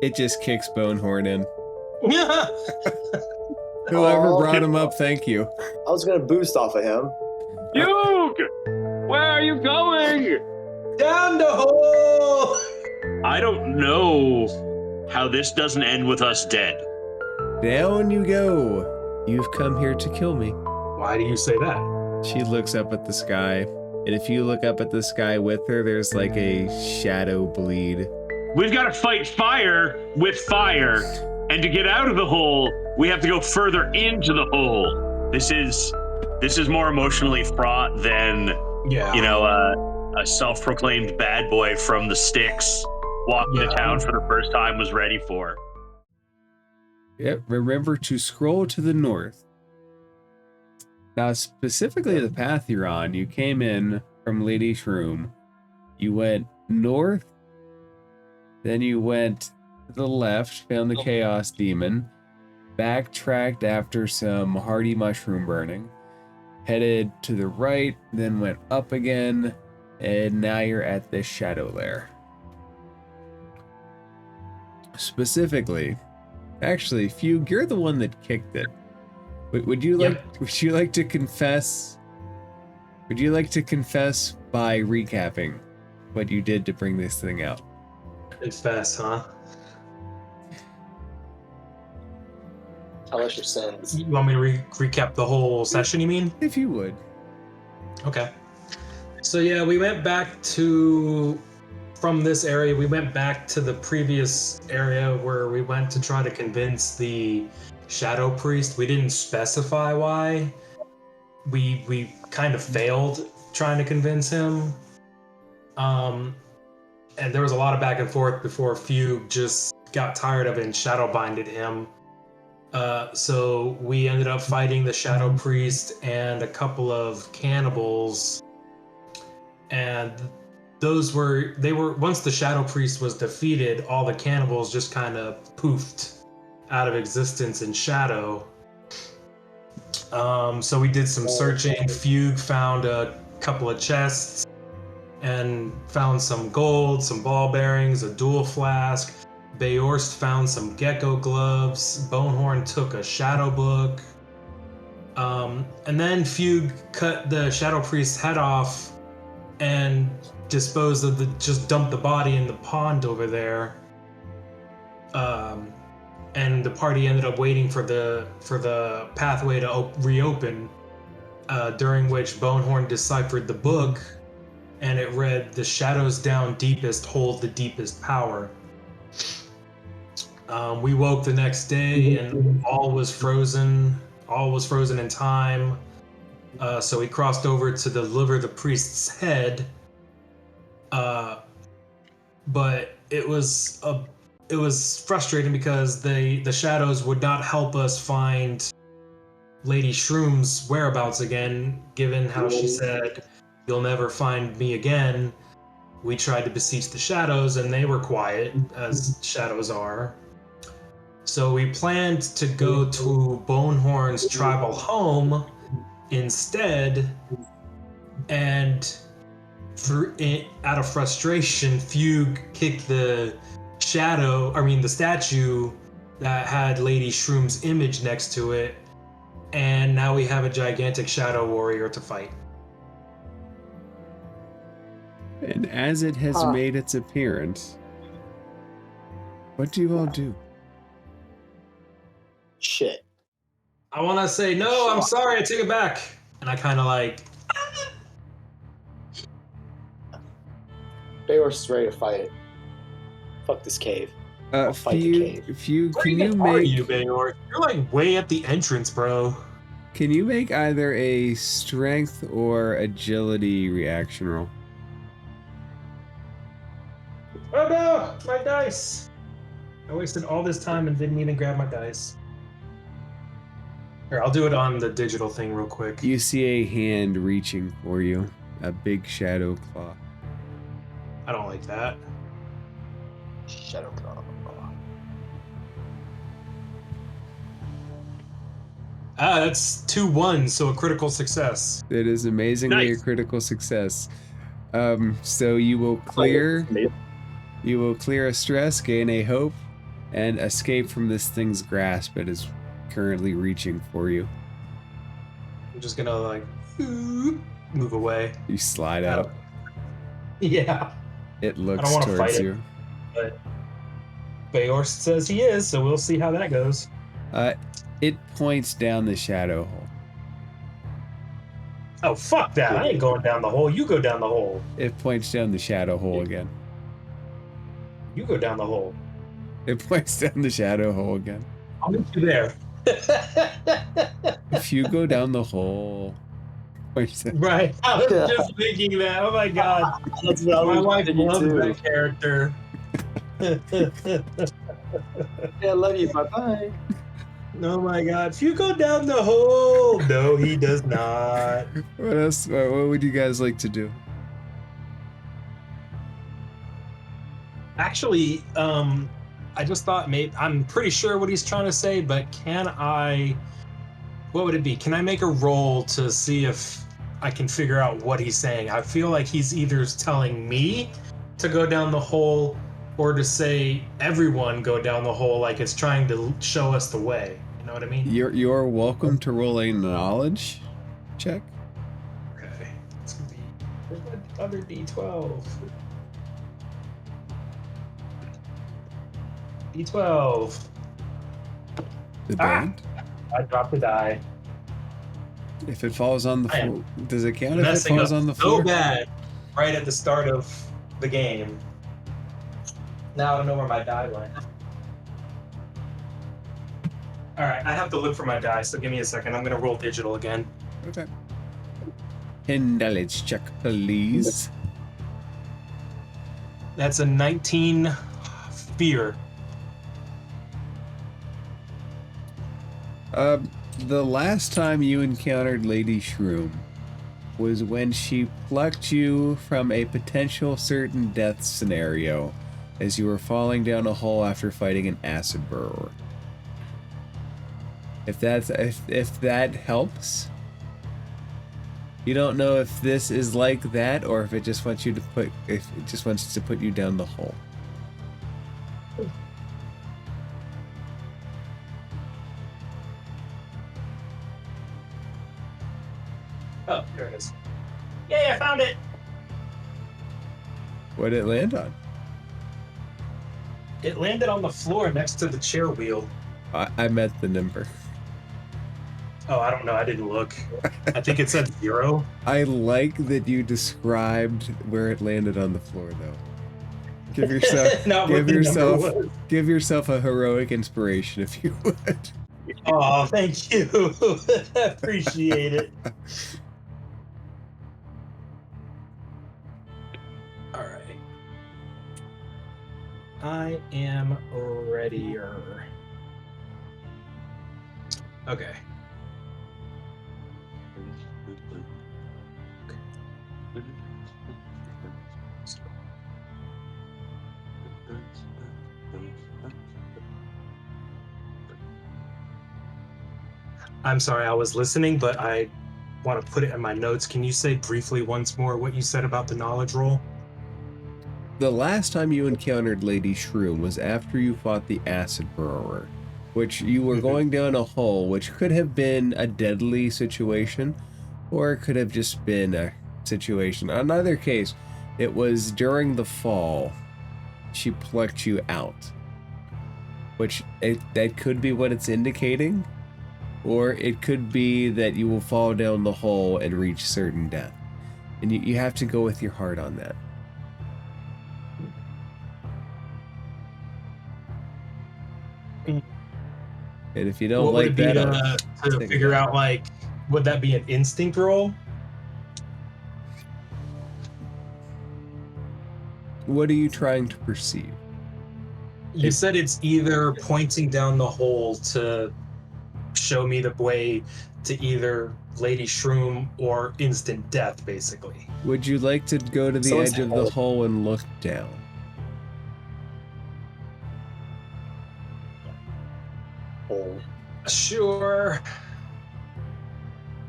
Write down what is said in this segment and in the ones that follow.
It just kicks Bonehorn in. Whoever brought him up, thank you. I was gonna boost off of him. Hugh! Where are you going? Down the hole! I don't know how this doesn't end with us dead. Down you go. You've come here to kill me. Why do you say that? She looks up at the sky, and if you look up at the sky with her, there's like a shadow bleed. We've got to fight fire with fire, and to get out of the hole, we have to go further into the hole. This is more emotionally fraught than, a self-proclaimed bad boy from the sticks walking to town for the first time was ready for. Yep, remember to scroll to the north. Now, specifically the path you're on, you came in from Lady Shroom. You went north, then you went to the left, found the Chaos Demon, backtracked after some hardy mushroom burning, headed to the right, then went up again, and now you're at this shadow lair. Specifically, actually, Fugue, you're the one that kicked it. Would you like to confess? Would you like to confess by recapping what you did to bring this thing out? Confess, huh? Tell us your sins. You want me to recap the whole session, you mean? If you would. Okay. So we went back from this area, we went back to the previous area where we went to try to convince the Shadow Priest. We didn't specify why. We kind of failed trying to convince him. And there was a lot of back and forth before Fugue just got tired of it and shadow binded him. So we ended up fighting the Shadow Priest and a couple of cannibals. And once the Shadow Priest was defeated, all the cannibals just kind of poofed out of existence in shadow. So we did some searching. Fugue found a couple of chests and found some gold, some ball bearings, a dual flask. Beorst found some gecko gloves. Bonehorn took a shadow book. And then Fugue cut the Shadow Priest's head off and just dumped the body in the pond over there. And the party ended up waiting for the pathway to reopen, during which Bonehorn deciphered the book, and it read, "The shadows down deepest hold the deepest power." We woke the next day, and all was frozen in time. So we crossed over to deliver the priest's head. But it was frustrating because the shadows would not help us find Lady Shroom's whereabouts again, given how she said, "You'll never find me again." We tried to beseech the shadows and they were quiet, as shadows are. So we planned to go to Bonehorn's tribal home instead, and out of frustration, Fugue kicked the statue that had Lady Shroom's image next to it, and now we have a gigantic shadow warrior to fight. And as it has made its appearance, what do you all do? Shit. I want to say, no, I'm sorry, I take it back. And I kind of Beorst's ready to fight it. Fuck this cave. I'll fight the cave. Can you make... you, Beorst? You're way at the entrance, bro. Can you make either a strength or agility reaction roll? Oh no, my dice. I wasted all this time and didn't even grab my dice. Here, I'll do it on the digital thing real quick. You see a hand reaching for you, a big shadow claw. I don't like that. Shadow claw. That's 2 1s, so a critical success. It is amazingly a critical success. So you will clear a stress, gain a hope, and escape from this thing's grasp. It is currently reaching for you. I'm just gonna like move away. You slide out. Yeah. It looks I don't want to towards fight you. But Bayor says he is, so we'll see how that goes. It points down the shadow hole. Oh, fuck that. I ain't going down the hole. You go down the hole. It points down the shadow hole again. You go down the hole. It points down the shadow hole again. I'll meet you there. If you go down the hole... Right. I was just thinking that. Oh my god. That's what I My was wife thinking loves too. that character. Yeah, I love you. Bye-bye. Oh my god. If you go down the hole. No, he does not. What else? What would you guys like to do? Actually, I just thought maybe I'm pretty sure what he's trying to say, but can I? What would it be? Can I make a roll to see if I can figure out what he's saying? I feel like he's either telling me to go down the hole or to say everyone go down the hole, like it's trying to show us the way. You know what I mean? You're welcome to roll a knowledge check. Okay. It's gonna be another D12. D12. The band. I dropped the die. If it falls on the I am floor, does it count if it Messing falls up on the so floor? bad right at the start of the game. Now I don't know where my die went. Alright, I have to look for my die, so give me a second. I'm gonna roll digital again. Okay. A knowledge check, please. That's a 19 fear. The last time you encountered Lady Shroom was when she plucked you from a potential certain death scenario as you were falling down a hole after fighting an acid burrower. If that helps. You don't know if this is like that or if it just wants you to put you down the hole. Oh, there it is. Yay, I found it! What did it land on? It landed on the floor next to the chair wheel. I meant the number. Oh, I don't know. I didn't look. I think it said 0. I like that you described where it landed on the floor, though. Give yourself, Not what the number was. give yourself a heroic inspiration, if you would. Oh, thank you. I appreciate it. All right. I am readier. Okay. I'm sorry, I was listening, but I want to put it in my notes. Can you say briefly once more what you said about the knowledge roll? The last time you encountered Lady Shroom was after you fought the acid burrower, which you were going down a hole, which could have been a deadly situation, or it could have just been a situation. In either case, it was during the fall she plucked you out, which that could be what it's indicating. Or it could be that you will fall down the hole and reach certain death. And you have to go with your heart on that. And if you don't like that... to figure out, like, would that be an instinct roll? What are you trying to perceive? You said it's either pointing down the hole to show me the way to either Lady Shroom or instant death, basically. Would you like to go to the edge of the hole and look down? Hole. Sure.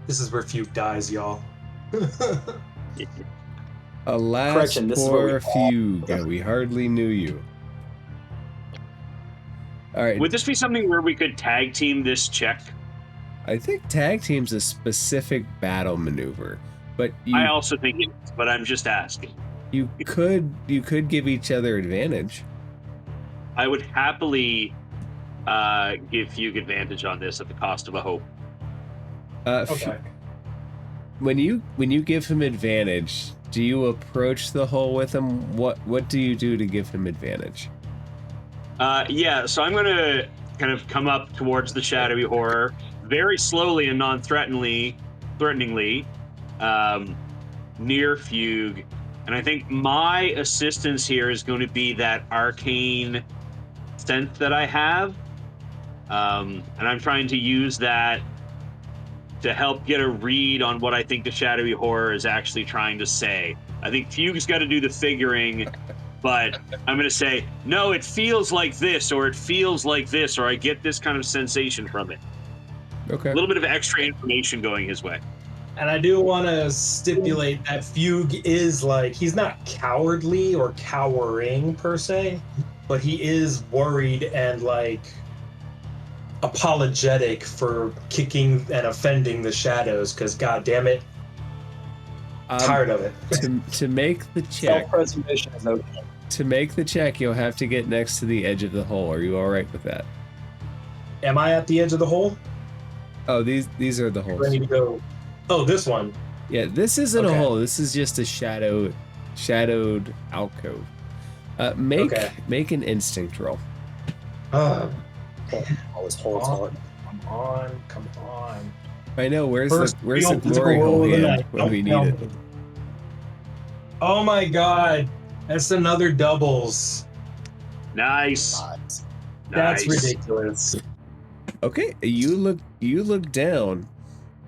This is where Fugue dies, y'all. Alas, Correction, this is where poor Fugue, we hardly knew you. All right. Would this be something where we could tag team this check? I think tag team's a specific battle maneuver, but I also think it is, but I'm just asking. You could give each other advantage. I would happily give Fugue advantage on this at the cost of a hope. Okay. When you give him advantage, do you approach the hole with him? What do you do to give him advantage? Yeah, so I'm going to kind of come up towards the shadowy horror very slowly and non-threateningly, near Fugue. And I think my assistance here is going to be that arcane sense that I have. And I'm trying to use that to help get a read on what I think the shadowy horror is actually trying to say. I think Fugue's got to do the figuring, but I'm going to say, no, it feels like this, or it feels like this, or I get this kind of sensation from it. Okay. A little bit of extra information going his way. And I do want to stipulate that Fugue is like, he's not cowardly or cowering per se, but he is worried and like apologetic for kicking and offending the shadows, because god damn it, tired of it. To make the check, Self-preservation is okay. to make the check, you'll have to get next to the edge of the hole. Are you all right with that? Am I at the edge of the hole? Oh, these are the holes. Ready to go. Oh, this one. Yeah, this isn't a Okay. hole. This is just a shadowed alcove. Make an instinct roll. All this whole time. Come on. I know. Where's First the real glory roll hole of the hand night. when we Don't need tell it? me. Oh my god, that's another doubles. Nice. That's Nice. ridiculous. Okay, you look down,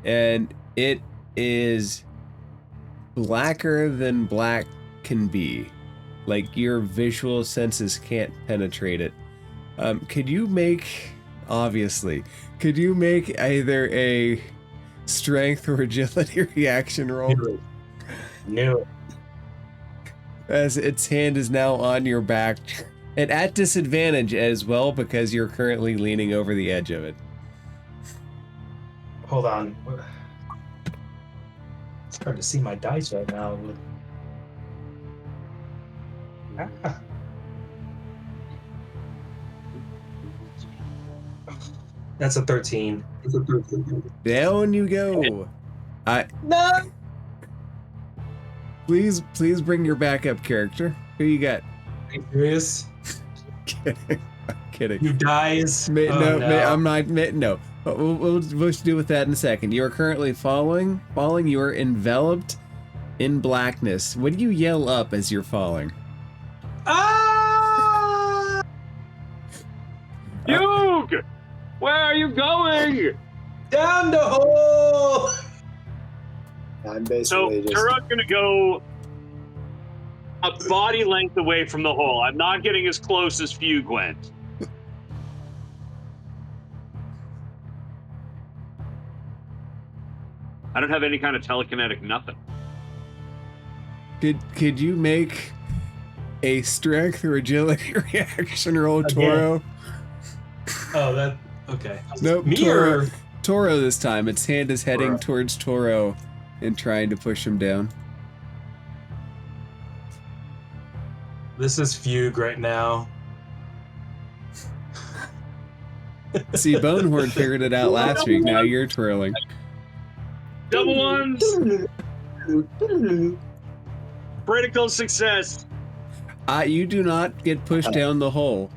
and it is blacker than black can be. Like your visual senses can't penetrate it. Could you make either a strength or agility reaction roll? Knew it. As its hand is now on your back, and at disadvantage as well because you're currently leaning over the edge of it. Hold on. It's hard to see my dice right now. Ah. That's a 13. Down you go. No. Please bring your backup character. Who you got? Are you serious? I'm kidding. You dies. No, I'm not. No, we'll deal with that in a second. You are currently falling. You are enveloped in blackness. What do you yell up as you're falling? Ah! Fugue! Where are you going? Down the hole! I'm So basically just. Turok's gonna go a body length away from the hole. I'm not getting as close as Fugue went. I don't have any kind of telekinetic nothing. Could you make a strength or agility reaction roll, Toro? Oh, that. Okay. Nope. Me Toro. or. Toro this time. Its hand is heading Toro. towards Toro and trying to push him down. This is Fugue right now. See, Bonehorn figured it out last week. Now you're twirling. Double ones! Critical success! You do not get pushed down the hole.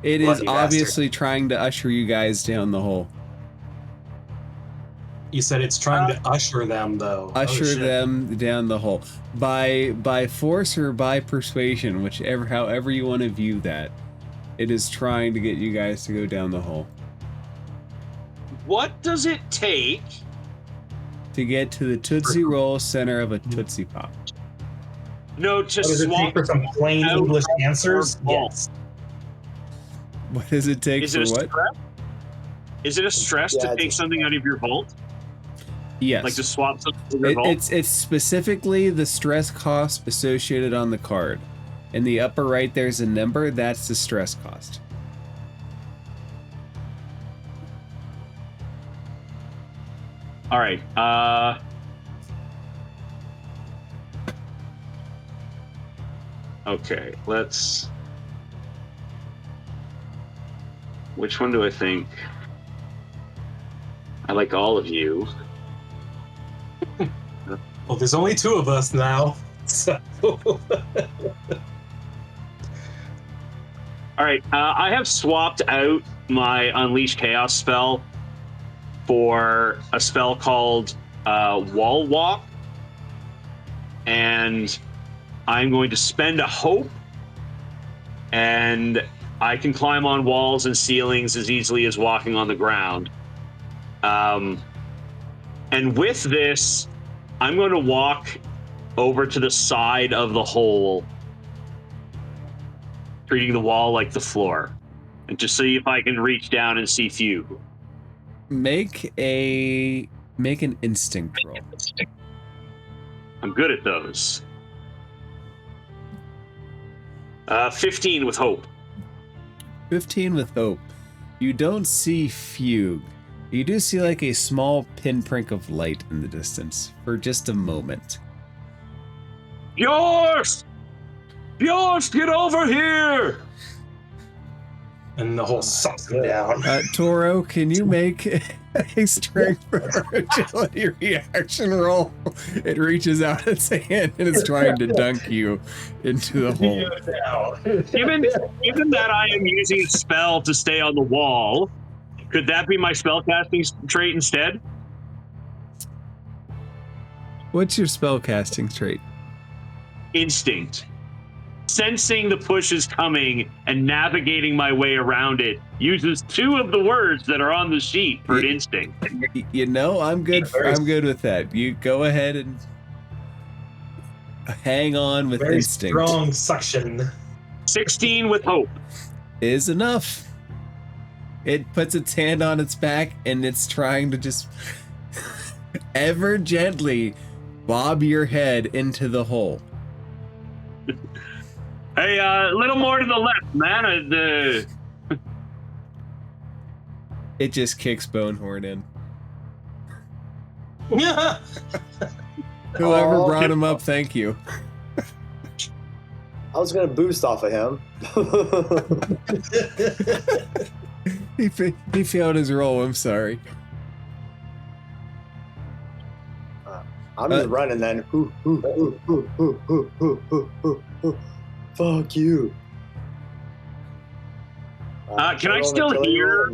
It is Lucky obviously trying to usher you guys down the hole. You said it's trying to usher them, though. Usher Oh, shit. them down the hole. By force or by persuasion, however you want to view that. It is trying to get you guys to go down the hole. What does it take? To get to the Tootsie Roll center of a Tootsie Pop. No, to What does it take swap. for some plain out English of answers? your vault? Yes. What does it take Is for it a what? stress? Is it a stress Yeah, to it's take a- something out of your vault? Yes. Like to swap something from your vault? It's specifically the stress cost associated on the card. In the upper right, there's a number. That's the stress cost. All right. Okay, let's... Which one do I think? I like all of you. Well, there's only 2 of us now, so... All right, I have swapped out my Unleash Chaos spell for a spell called Wall Walk, and I'm going to spend a hope, and I can climb on walls and ceilings as easily as walking on the ground. And with this, I'm going to walk over to the side of the hole, treating the wall like the floor, and just see if I can reach down and see Fugue. Make an instinct roll. I'm good at those. 15 with hope. 15 with hope. You don't see Fugue. You do see like a small pinprick of light in the distance for just a moment. Yours! Yours, get over here! And the whole sucks him down. Toro, can you make a strength or agility reaction roll? It reaches out its hand and is trying to dunk you into the hole. Given that I am using a spell to stay on the wall, could that be my spellcasting trait instead? What's your spellcasting trait? Instinct. Sensing the push is coming and navigating my way around it uses 2 of the words that are on the sheet for an instinct. You know, I'm good with that. You go ahead and hang on with Very instinct. Strong suction. 16 with hope. Is enough. It puts its hand on its back and it's trying to just ever gently bob your head into the hole. Hey, a little more to the left, man. It just kicks Bonehorn in. Yeah. Whoever brought him up, thank you. I was gonna boost off of him. He failed his roll. I'm sorry. I'm just running then. Fuck you. Can I still hear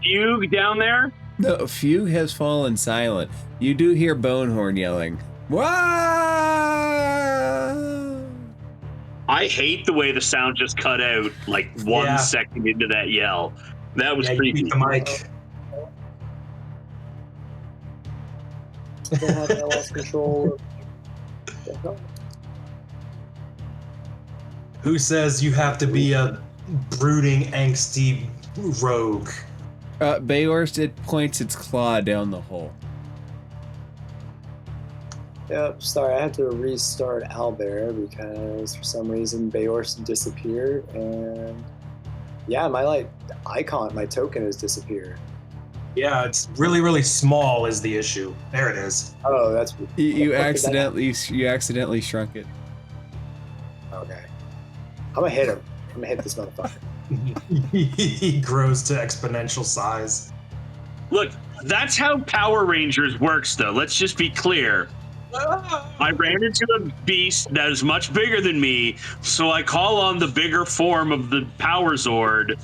Fugue down there? No, Fugue has fallen silent. You do hear Bonehorn yelling. Wah! I hate the way the sound just cut out like 1 second into that yell. That was creepy. Beat the mic. I lost control. Who says you have to be a brooding, angsty rogue? Bayorst, it points its claw down the hole. Yep, sorry, I had to restart Owlbear because for some reason Bayorst disappeared, and yeah, my icon, my token has disappeared. Yeah, it's really, really small is the issue. There it is. Oh, that's You accidentally shrunk it. Okay. I'm gonna hit him. I'm gonna hit this motherfucker. He grows to exponential size. Look, that's how Power Rangers works, though. Let's just be clear. I ran into a beast that is much bigger than me, so I call on the bigger form of the Power Zord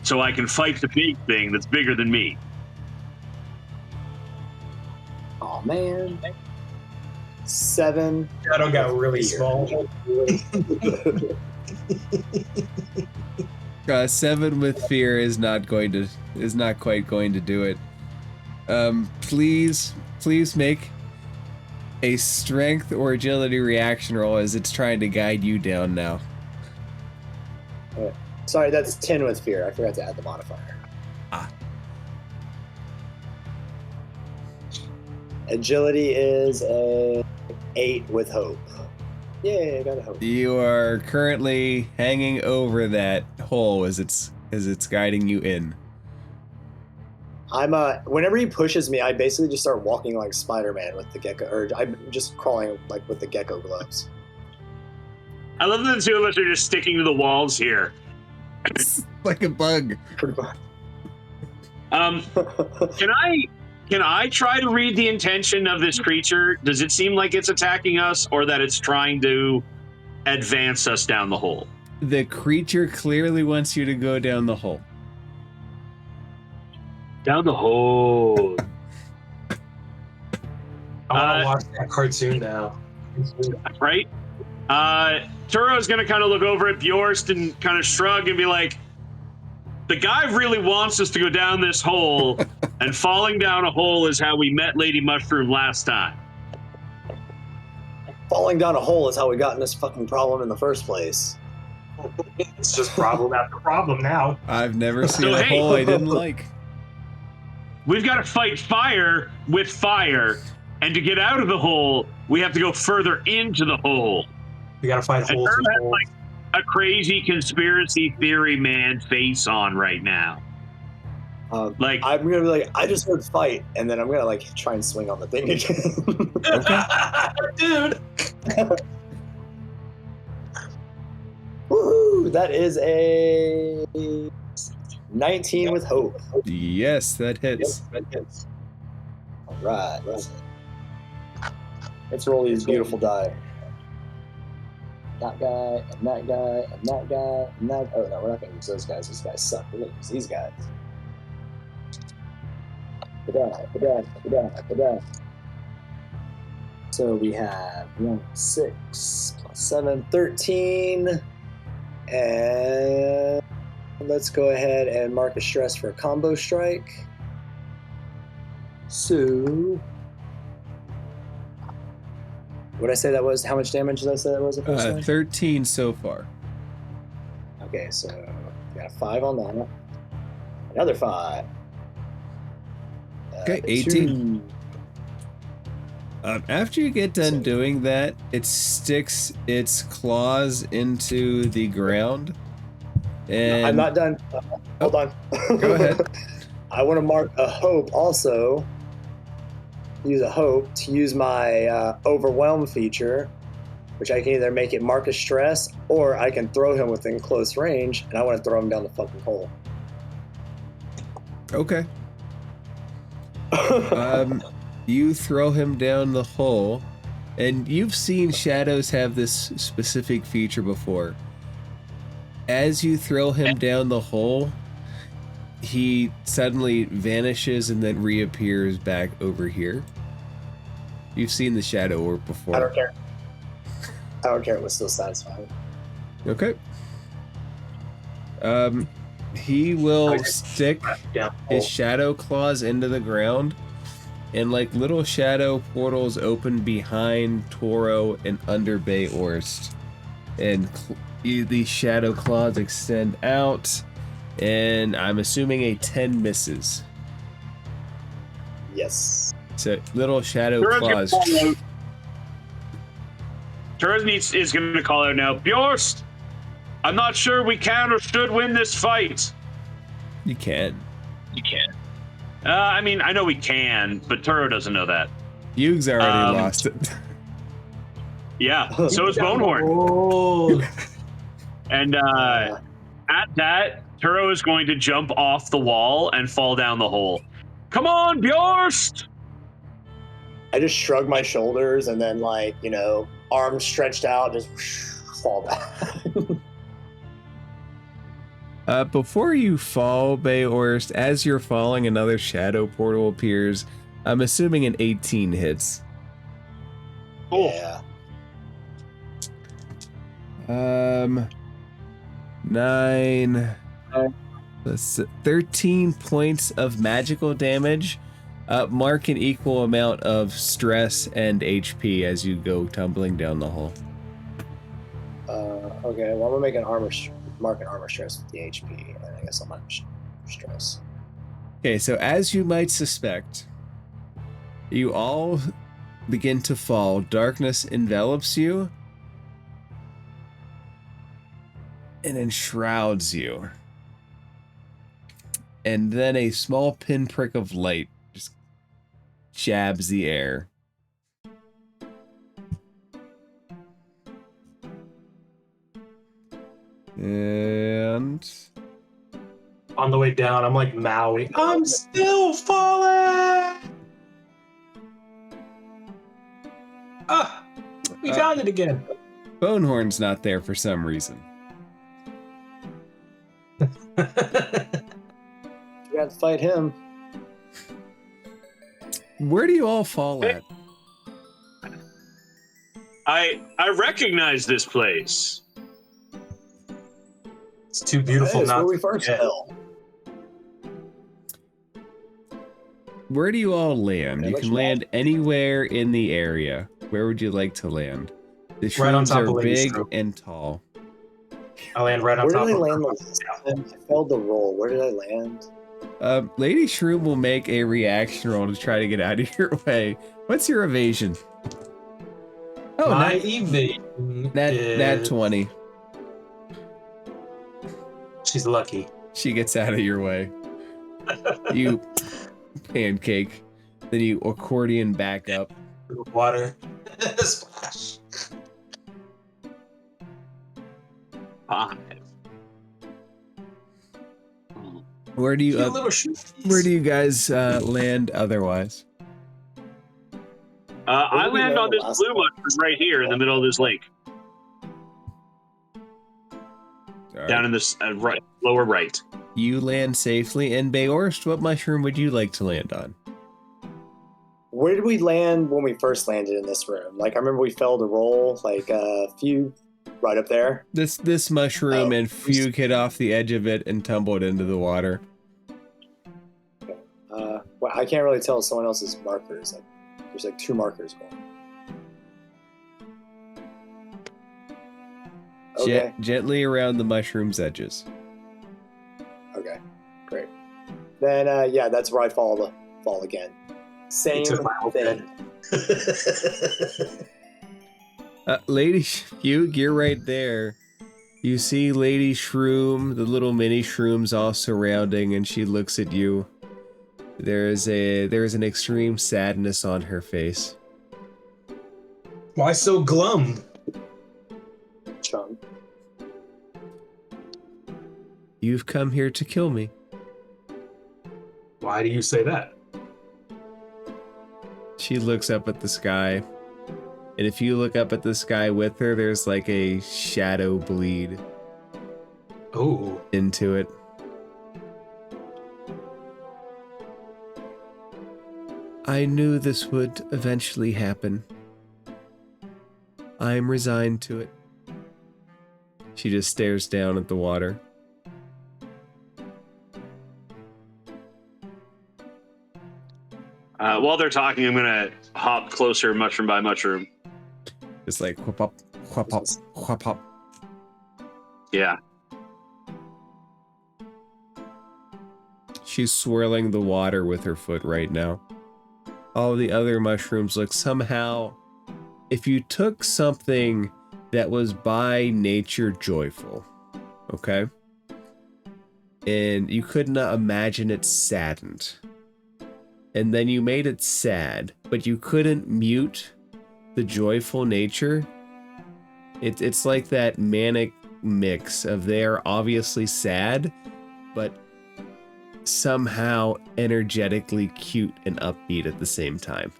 so I can fight the big thing that's bigger than me. Oh man. 7. Shadow got really small. 7 with fear is not quite going to do it. Please make a strength or agility reaction roll as it's trying to guide you down now. Sorry, that's 10 with fear. I forgot to add the modifier. Agility is a 8 with hope. Yay, I got a hope. You are currently hanging over that hole as it's guiding you in. I'm whenever he pushes me, I basically just start walking like Spider-Man with the gecko, or I'm just crawling like with the gecko gloves. I love that the two of us are just sticking to the walls here. Like a bug. Pretty much. Can I try to read the intention of this creature? Does it seem like it's attacking us, or that it's trying to advance us down the hole? The creature clearly wants you to go down the hole. Down the hole. I want to watch that cartoon now. Right? Turo's going to kind of look over at Bjorst and kind of shrug and be like, the guy really wants us to go down this hole, and falling down a hole is how we met Lady Mushroom last time. Falling down a hole is how we got in this fucking problem in the first place. It's just problem after problem now. I've never seen a hole I didn't like. We've got to fight fire with fire, and to get out of the hole, we have to go further into the hole. We gotta fight holes. And has like a crazy conspiracy theory man face on right now. Like I'm gonna be like, I just heard fight, and then I'm gonna like try and swing on the thing again. Dude. Woohoo! That is a 19 with hope. Yes, that hits. All right. Let's roll these beautiful die. That guy, and that guy, and that guy, and that. Oh no, we're not gonna use those guys. These guys suck. We're gonna use these guys. So we have 6 plus 7, 13. And let's go ahead and mark a stress for a combo strike. So, what did I say that was? How much damage did I say that was? 13 so far. Okay, so we got a 5 on that. Another 5. Okay, 18. After you get done doing that, it sticks its claws into the ground. And I'm not done. Hold on. Go ahead. I want to mark a hope also. Use a hope to use my overwhelm feature, which I can either make it mark a stress, or I can throw him within close range, and I want to throw him down the fucking hole. Okay. You throw him down the hole, and you've seen shadows have this specific feature before. As you throw him down the hole, he suddenly vanishes and then reappears back over here. You've seen the shadow work before. I don't care. I don't care. It was still satisfying. Okay. He will stick his shadow claws into the ground, and like little shadow portals open behind Toro and under Bayorst, and these shadow claws extend out, and I'm assuming a 10 misses. Yes. So little shadow claws. Turoz is going to call out now. Bjorst, I'm not sure we can or should win this fight. You can. I mean, I know we can, but Turo doesn't know that. Yugs already lost it. Yeah, so is Bonehorn. Oh. And at that, Turo is going to jump off the wall and fall down the hole. Come on, Bjorst! I just shrug my shoulders and then, like, you know, arms stretched out, just fall back. Before you fall, Bayorst, as you're falling, another shadow portal appears. I'm assuming an 18 hits. Cool. Yeah. 9. 13 points of magical damage. Mark an equal amount of stress and HP as you go tumbling down the hole. Okay, well, I'm gonna make mark an armor stress with the HP, and I guess I'll mark stress. Okay, so as you might suspect, you all begin to fall. Darkness envelops you, and enshrouds you. And then a small pinprick of light just jabs the air. And on the way down, I'm like Maui. I'm still falling. Ah, we found it again. Bonehorn's not there for some reason. You got to fight him. Where do you all fall at? I recognize this place. It's too beautiful It's not where we to first forget. fell. Where do you all land? Yeah, You can land anywhere in the area. Where would you like to land? The Right on shrooms top are of Lady big Shroom. and tall. I land right on Where top did I of land the last time? I failed the roll. Where did I land? Lady Shroom will make a reaction roll to try to get out of your way. What's your evasion? Oh, My evasion nat is... 20. She's lucky. She gets out of your way. You pancake. Then you accordion back up. Water. Splash. 5. Where do you Cute little shoes. where do you guys land otherwise? I did we land land on the this last blue one? mushroom right here in the middle of this lake, All down right. in this right lower right. You land safely in Bayorst. What mushroom would you like to land on? Where did we land when we first landed in this room? Like, I remember we failed a roll, like a few right up there. This mushroom, and Fugue hit off the edge of it and tumbled into the water. Well, I can't really tell someone else's markers. Like, there's like 2 markers going. Okay. Gently around the mushroom's edges. Okay. Great. Then, yeah, that's where I fall again. Same took my whole thing. Lady Fugue, you're right there. You see Lady Shroom, the little mini shrooms all surrounding, and she looks at you. There's an extreme sadness on her face. Why so glum? Chum. You've come here to kill me. Why do you say that? She looks up at the sky. And if you look up at the sky with her, there's like a shadow bleed Oh. into it. I knew this would eventually happen. I'm resigned to it. She just stares down at the water. While they're talking, I'm gonna hop closer, mushroom by mushroom. Just like whoop up, whoop up, whoop up. Yeah. She's swirling the water with her foot right now. All the other mushrooms look somehow... If you took something that was by nature joyful, okay? And you could not imagine it saddened. And then you made it sad, but you couldn't mute the joyful nature. It's like that manic mix of they're obviously sad, but somehow energetically cute and upbeat at the same time.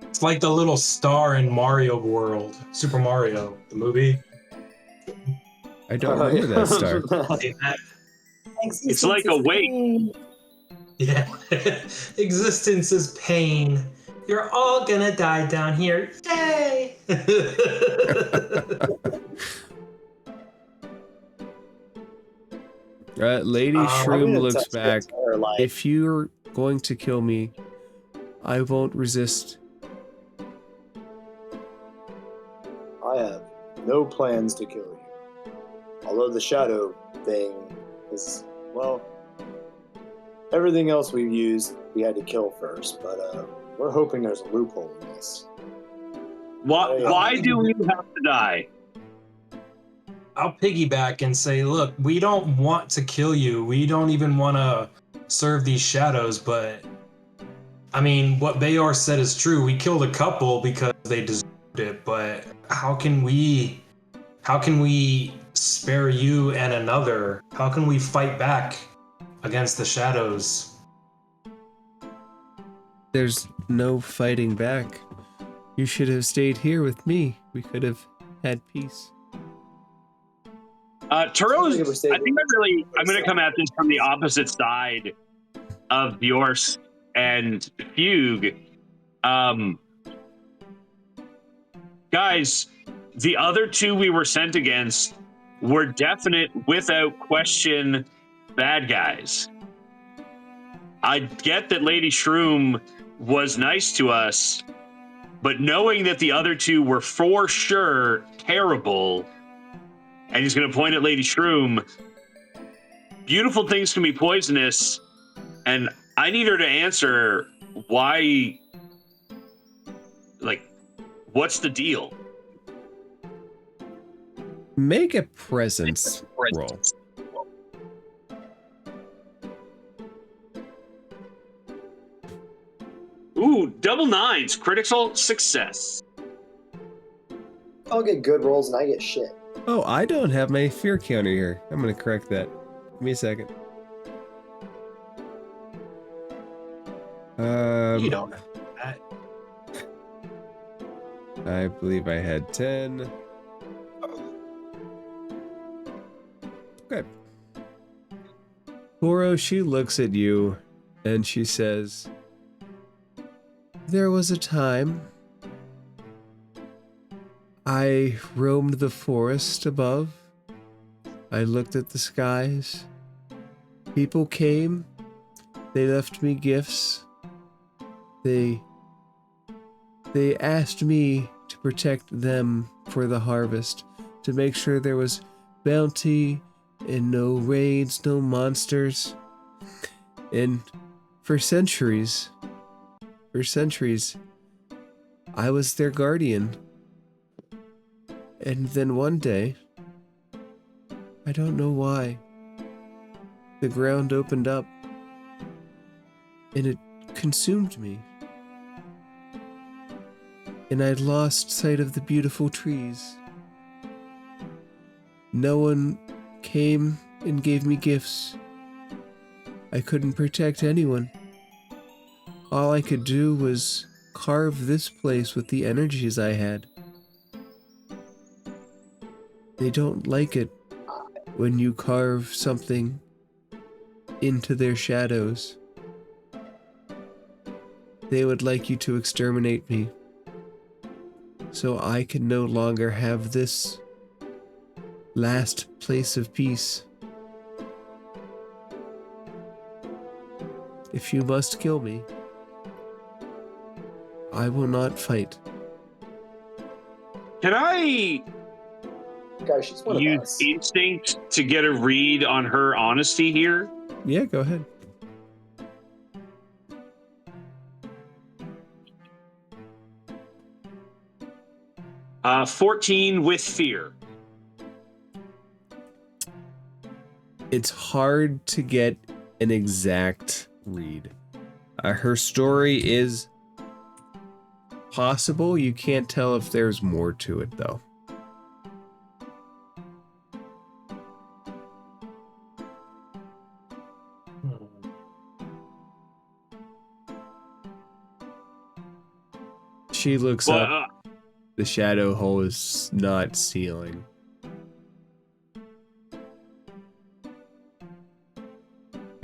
It's like the little star in Mario World, Super Mario, the movie. I don't remember that star. It's like a weight. Yeah. Existence is pain. You're all gonna die down here. Yay! Lady Shroom looks back. Like, If you're going to kill me, I won't resist. I have no plans to kill you. Although the shadow thing is, well, everything else we've used, we had to kill first, but we're hoping there's a loophole in this. Why do we have to die? I'll piggyback and say, look, we don't want to kill you. We don't even want to serve these shadows, but I mean, what Bayor said is true. We killed a couple because they deserved it, but how can we spare you and another? How can we fight back against the shadows? There's no fighting back. You should have stayed here with me. We could have had peace. Turo's, I'm going to come at this from the opposite side of Bjorsk and Fugue. Guys, the other two we were sent against were definite, without question, bad guys. I get that Lady Shroom was nice to us, but knowing that the other two were for sure terrible, and he's going to point at Lady Shroom, beautiful things can be poisonous, and I need her to answer why, like, what's the deal? Make a presence roll. Ooh, double nines, critical success. I'll get good rolls and I get shit. Oh, I don't have my fear counter here. I'm going to correct that. Give me a second. You don't. I believe I had 10. Okay. Toro, she looks at you and she says, there was a time I roamed the forest above. I looked at the skies. People came. They left me gifts. They asked me to protect them for the harvest, to make sure there was bounty and no raids, no monsters. And for centuries, I was their guardian. And then one day, I don't know why, the ground opened up and it consumed me. And I lost sight of the beautiful trees. No one came and gave me gifts. I couldn't protect anyone. All I could do was carve this place with the energies I had. They don't like it when you carve something into their shadows. They would like you to exterminate me, so I can no longer have this last place of peace. If you must kill me, I will not fight. Can I Guys, she's one of use us. instinct to get a read on her honesty here? Yeah, go ahead. Uh, 14 with fear. It's hard to get an exact read. Her story is possible. You can't tell if there's more to it, though. She looks up. The shadow hole is not sealing.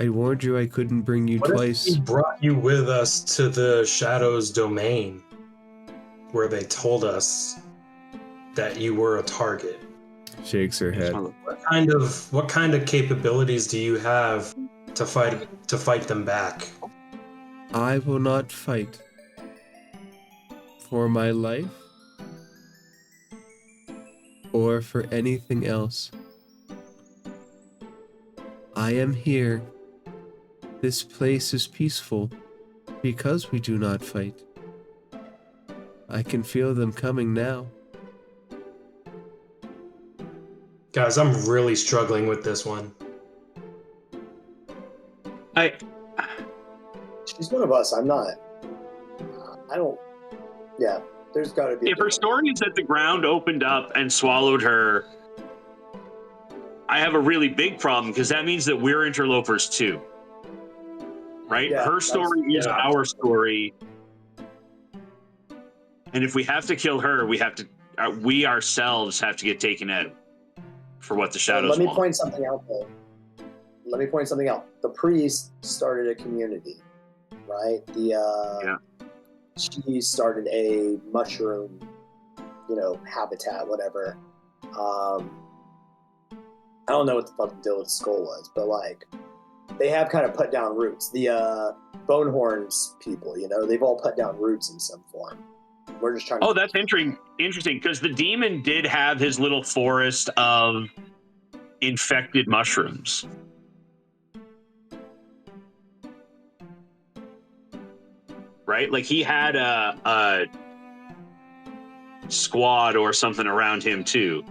I warned you I couldn't bring you twice. What if we brought you with us to the Shadow's domain, where they told us that you were a target? Shakes her head. What kind of capabilities do you have to fight them back? I will not fight for my life or for anything else. I am here. This place is peaceful because we do not fight. I can feel them coming now. Guys, I'm really struggling with this one. She's one of us. I'm not. I don't. Yeah, there's got to be. If her story is that the ground opened up and swallowed her, I have a really big problem because that means that we're interlopers too. Right? Yeah, her story is our story. And if we have to kill her, we ourselves have to get taken out for what the shadows want. Let me point something out, though. The priest started a community, right? She started a mushroom, habitat, whatever. I don't know what the fucking deal with the skull was, but like, they have kind of put down roots. The Bonehorns people, they've all put down roots in some form. We're just trying to... Oh, that's interesting, because the demon did have his little forest of infected mushrooms. Right? Like, he had a squad or something around him, too.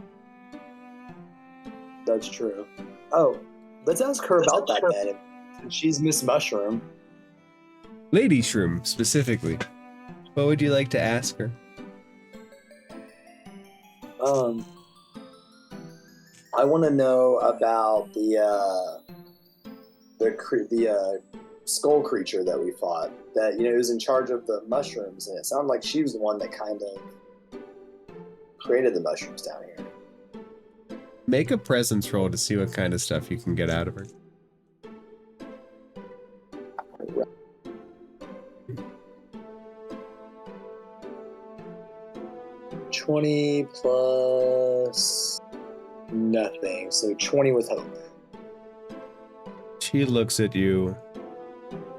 That's true. Oh, let's ask her about that then. She's Miss Mushroom. Lady Shroom, specifically. What would you like to ask her? I want to know about the skull creature that we fought. That was in charge of the mushrooms, and it sounded like she was the one that kind of created the mushrooms down here. Make a presence roll to see what kind of stuff you can get out of her. $20 plus nothing, so 20 with hope. She looks at you.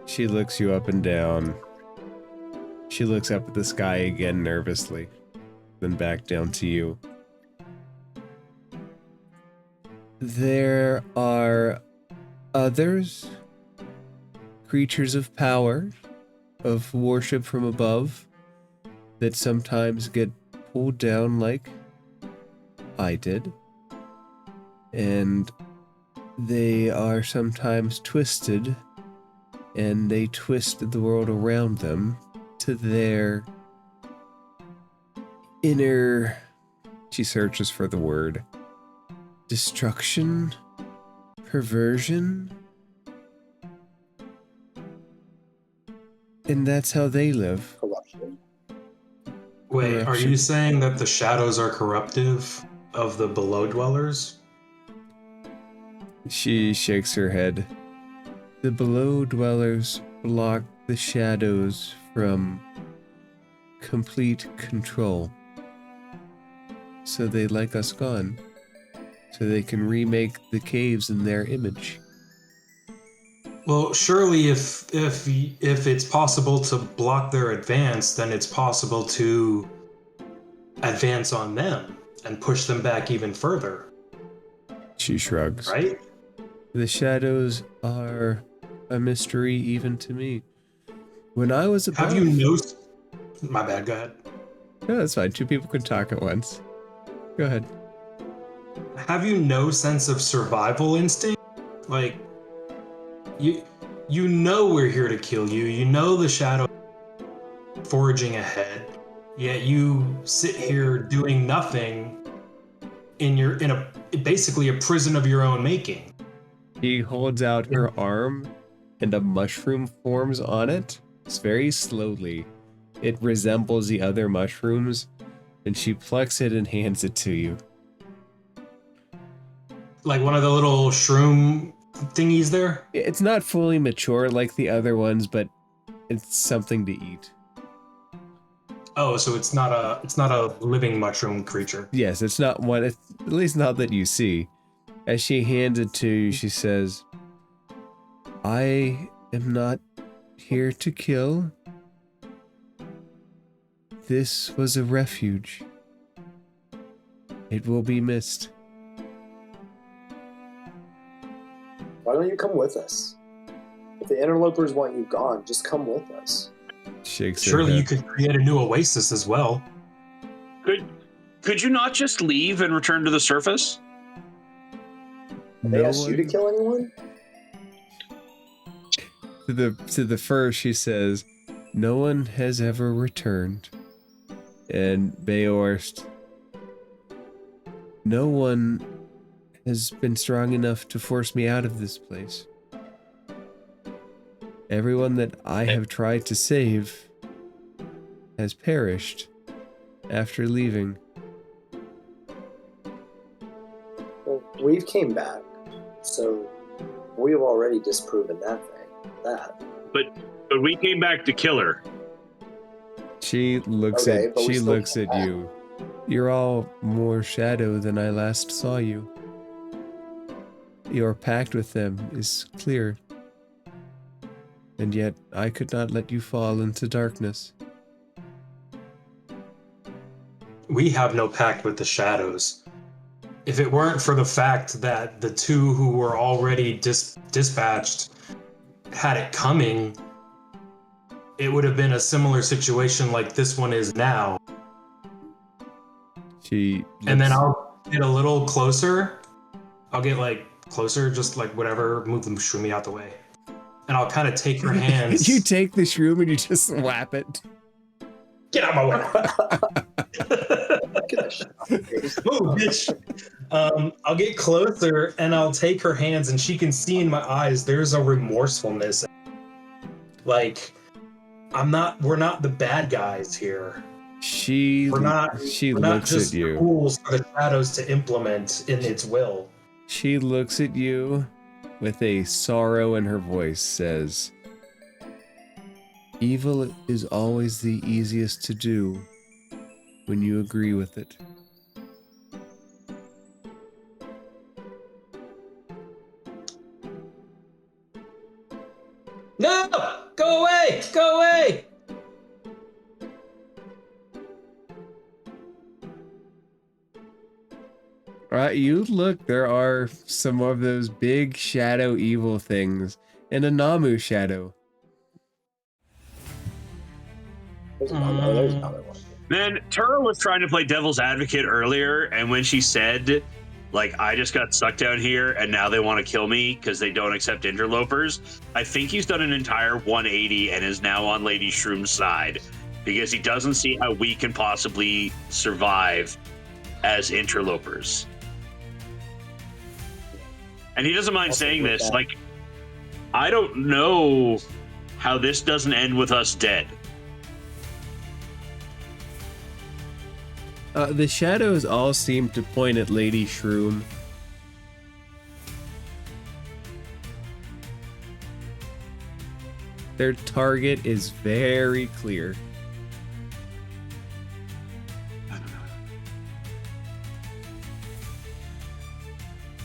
She looks you up and down. She looks up at the sky again nervously, then back down to you. There are others, creatures of power, of worship from above, that sometimes get pulled down like I did. And they are sometimes twisted, and they twist the world around them to their inner... She searches for the word. Destruction? Perversion? And that's how they live. Corruption. Wait, are you saying that the shadows are corruptive of the below dwellers? She shakes her head. The below dwellers block the shadows from complete control. So they like us gone. So they can remake the caves in their image. Well, surely if it's possible to block their advance, then it's possible to advance on them and push them back even further. She shrugs. Right? The shadows are a mystery even to me. When I was above... Have you noticed... My bad, go ahead. No, that's fine. Two people can talk at once. Go ahead. Have you no sense of survival instinct? Like, you know we're here to kill you. You know the shadow forging ahead. Yet you sit here doing nothing in basically a prison of your own making. He holds out her arm, and a mushroom forms on it. It's very slowly. It resembles the other mushrooms, and she plucks it and hands it to you. Like one of the little shroom thingies there? It's not fully mature like the other ones, but it's something to eat. Oh, so it's not a living mushroom creature. Yes, it's not one, at least not that you see. As she hands it to you, she says, I am not here to kill. This was a refuge. It will be missed. Why don't you come with us? If the interlopers want you gone, just come with us. Surely you could create a new oasis as well. Could you not just leave and return to the surface? They asked you to kill anyone? To the first, she says, "No one has ever returned." And Beorst, "No one has been strong enough to force me out of this place. Everyone that I have tried to save has perished after leaving." Well, we came back, so we've already disproven that thing. But we came back to kill her. She looks at you. "You're all more shadow than I last saw you. Your pact with them is clear. And yet I could not let you fall into darkness." We have no pact with the shadows. If it weren't for the fact that the two who were already dispatched had it coming, it would have been a similar situation like this one is now. And then I'll get a little closer. I'll get closer, just whatever, move the Shroomy out the way. And I'll kind of take her hands. You take the shroom and you just slap it. Get out of my way. Move, bitch. I'll get closer and I'll take her hands, and she can see in my eyes there's a remorsefulness. We're not the bad guys here. We're not just tools for the shadows to implement in its will. She looks at you with a sorrow in her voice, says, "Evil is always the easiest to do when you agree with it." No! Go away! Go away! Right, you look, there are some of those big shadow evil things and a Namu shadow. There's another one. Man, Turo was trying to play devil's advocate earlier, and when she said, I just got stuck down here and now they want to kill me because they don't accept interlopers, I think he's done an entire 180 and is now on Lady Shroom's side because he doesn't see how we can possibly survive as interlopers. And he doesn't mind saying this. I don't know how this doesn't end with us dead. The shadows all seem to point at Lady Shroom. Their target is very clear.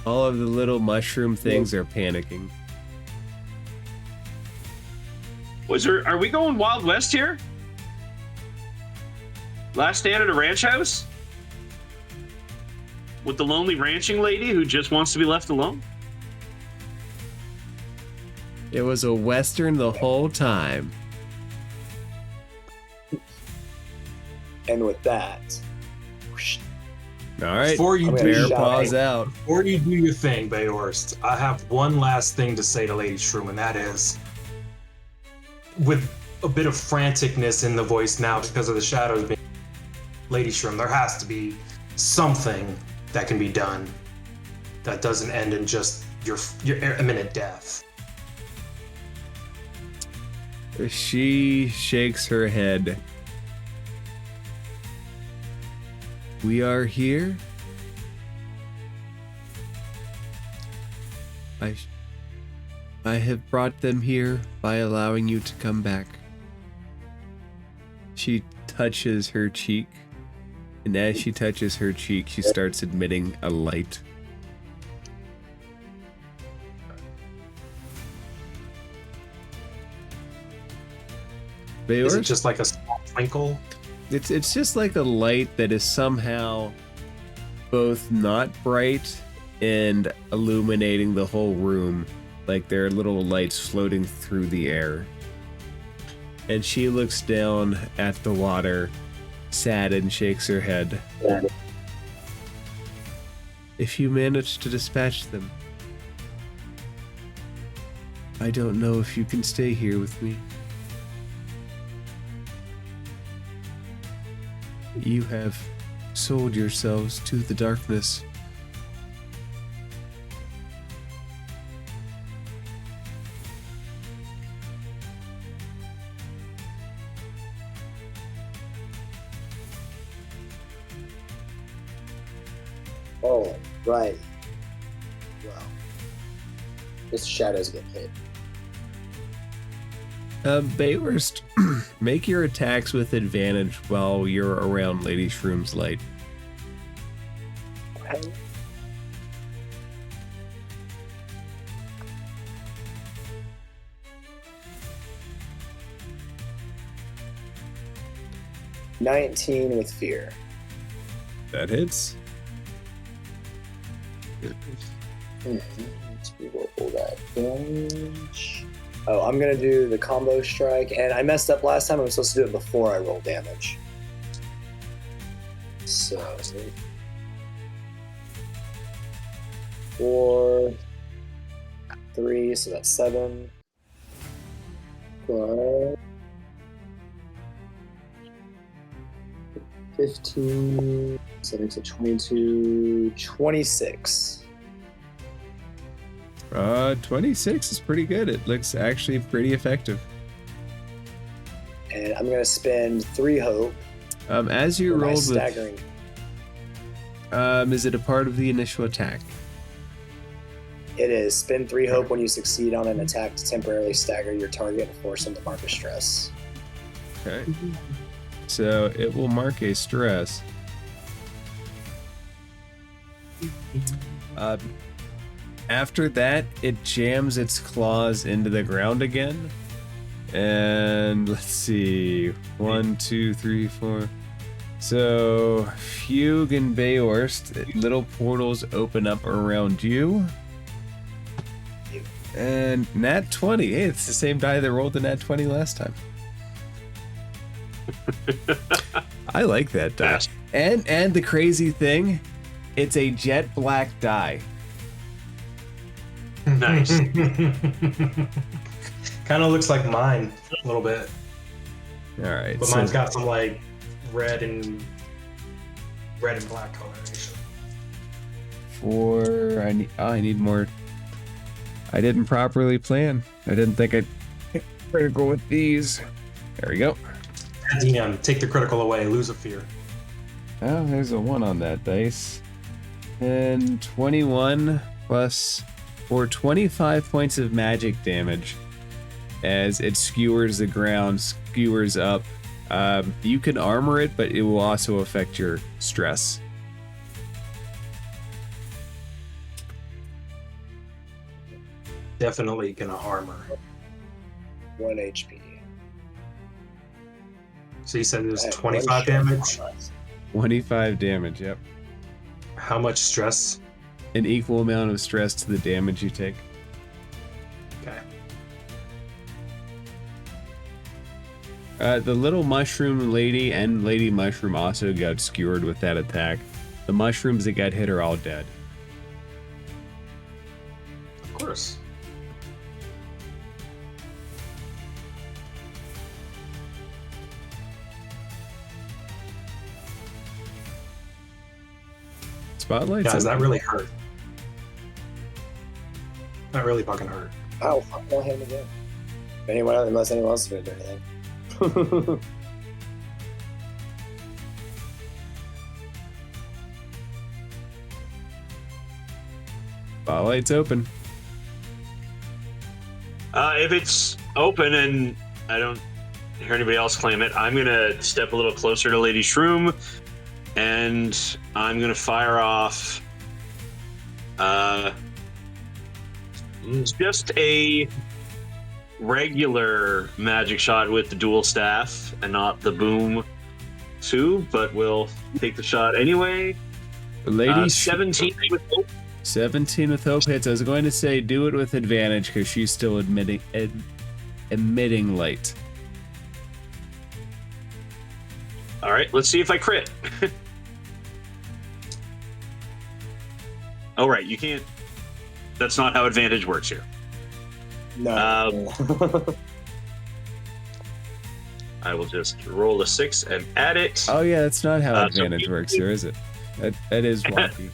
All of the little mushroom things are panicking. Are we going Wild West here? Last stand at a ranch house? With the lonely ranching lady who just wants to be left alone? It was a Western the whole time. And with that... All right, Before you bear paws out. Before you do your thing, Bayhorst, I have one last thing to say to Lady Shroom, and that is, with a bit of franticness in the voice now because of the shadows being Lady Shroom, there has to be something that can be done that doesn't end in just your imminent death. She shakes her head. We are here. I have brought them here by allowing you to come back. She touches her cheek, and as she touches her cheek, she starts emitting a light. Is it just like a small twinkle? It's just like a light that is somehow both not bright and illuminating the whole room. Like there are little lights floating through the air. And she looks down at the water, sad, and shakes her head. If you manage to dispatch them, I don't know if you can stay here with me. You have sold yourselves to the darkness. Oh, right. Well, this shadows get hit. Baywurst, make your attacks with advantage while you're around Lady Shroom's light. Okay. $19 with fear. That hits. Let's reroll that damage. Oh, I'm gonna do the combo strike, and I messed up last time. I'm supposed to do it before I roll damage. So 4, 3, so that's 7. 5, 15, so that makes it 22, 26. 26 is pretty good. It looks actually pretty effective. And I'm going to spend 3 hope. As you rolled with... staggering. Is it a part of the initial attack? It is. Spend 3 hope when you succeed on an attack to temporarily stagger your target and force them to mark a stress. Okay. So it will mark a stress. After that, it jams its claws into the ground again. And let's see. 1, 2, 3, 4. So Fugue and Bayorst, little portals open up around you. And nat 20. Hey, it's the same die that rolled the nat 20 last time. I like that die. Yes. And the crazy thing, it's a jet black die. Nice. Kind of looks like mine a little bit, All right. but mine's got some like red and black coloration. I need more. I didn't properly plan. I didn't think I'd critical with these. There we go. DM, take the critical away, lose a fear. Oh, there's a 1 on that dice. And 21 plus for 25 points of magic damage as it skewers the ground, skewers up. You can armor it, but it will also affect your stress. Definitely gonna armor. 1 HP. So you said it was I had 25 1 damage? shot. 25 damage, yep. How much stress? An equal amount of stress to the damage you take. Okay. The little mushroom lady and lady mushroom also got skewered with that attack. The mushrooms that got hit are all dead. Of course. Spotlights. Guys, that really hurt. That really fucking hurt. Oh, fuck, don't hit him again. Unless anyone else is going to do anything. Spotlight's open. If it's open and I don't hear anybody else claim it, I'm gonna step a little closer to Lady Shroom, and I'm gonna fire off just a regular magic shot with the dual staff and not the boom 2, but we'll take the shot anyway. Lady 17 with hope. 17 with hope hits. I was going to say do it with advantage because she's still emitting light. All right, let's see if I crit. Oh, right, you can't. That's not how advantage works here. No. I will just roll a 6 and add it. Oh yeah, that's not how So advantage works, here, is it? That is wonky.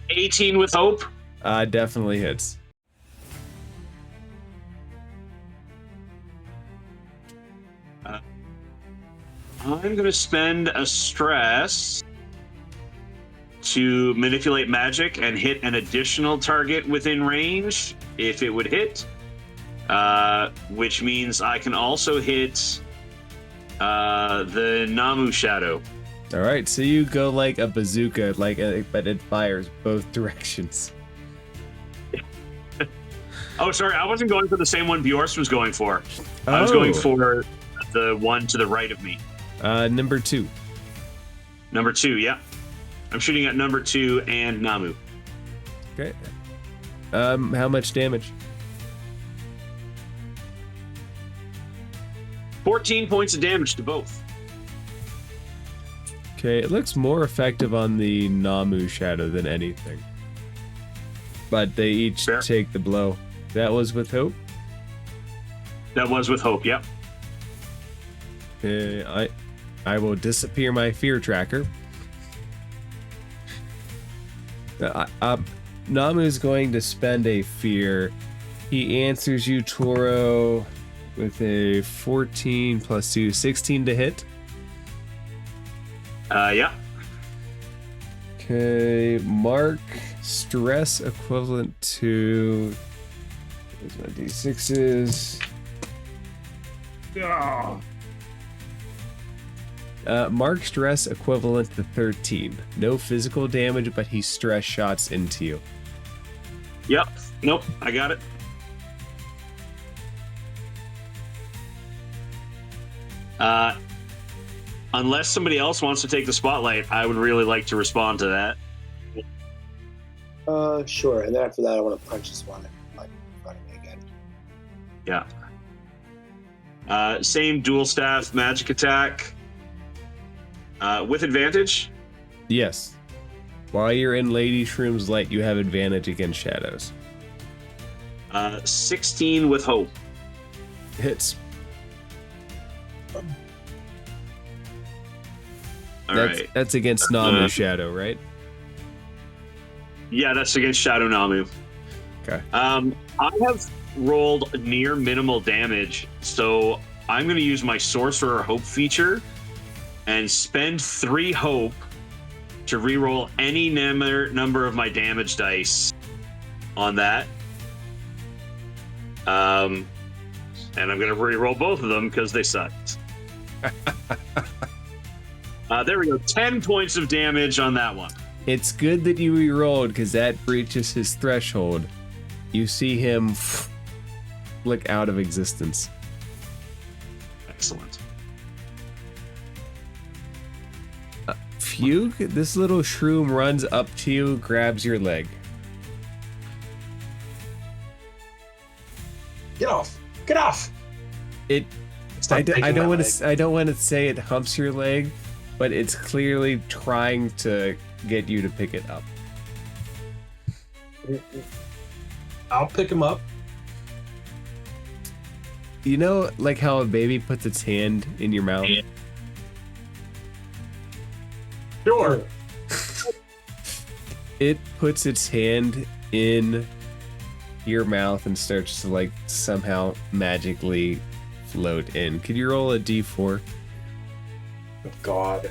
18 with hope. Definitely hits. I'm going to spend a stress to manipulate magic and hit an additional target within range if it would hit, which means I can also hit the Namu Shadow. All right, so you go like a bazooka, but it fires both directions. Oh, sorry, I wasn't going for the same one Bjorst was going for. I was going for the one to the right of me. Number 2. Number 2, yeah. I'm shooting at number 2 and Namu. Okay. How much damage? 14 points of damage to both. Okay, it looks more effective on the Namu Shadow than anything. But they each take the blow. That was with hope? That was with hope, yep. Okay, I will disappear my fear tracker. Namu's going to spend a fear. He answers you, Toro, with a 14 plus 2, 16 to hit. Yeah. Okay, Mark, stress equivalent to... Here's my d6s. Mark, stress equivalent to 13. No physical damage, but he stress shots into you. Yep. Nope, I got it. Unless somebody else wants to take the spotlight, I would really like to respond to that. Sure. And then after that, I want to punch this one in front of me again. Yeah. Same dual staff magic attack. With advantage? Yes. While you're in Lady Shroom's light, you have advantage against shadows. 16 with hope. Hits. That's against Namu Shadow, right? Yeah, that's against Shadow Namu. Okay. I have rolled near minimal damage, so I'm going to use my Sorcerer Hope feature and spend 3 hope to reroll any number of my damage dice on that. And I'm going to reroll both of them because they sucked. There we go. 10 points of damage on that one. It's good that you rerolled because that breaches his threshold. You see him flick out of existence. Excellent. Fugue, this little shroom runs up to you, grabs your leg. Get off! Get off! I don't want to say it humps your leg, but it's clearly trying to get you to pick it up. I'll pick him up. You know, like how a baby puts its hand in your mouth? Sure. It puts its hand in your mouth and starts to like somehow magically float in. Could you roll a d4? Oh, God.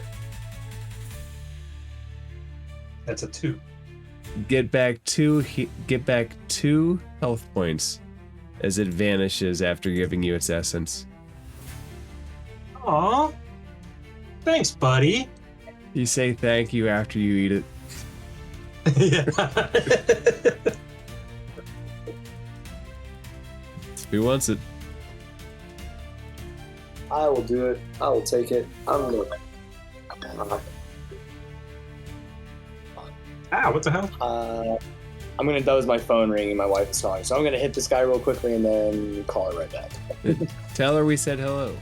That's a 2. Get back 2 health points as it vanishes after giving you its essence. Aw. Thanks, buddy. You say thank you after you eat it. Yeah. Who wants it? I will do it. I will take it. I'm gonna. What the hell? I'm gonna. That was my phone ringing. My wife is calling, so I'm gonna hit this guy real quickly and then call her right back. Tell her we said hello.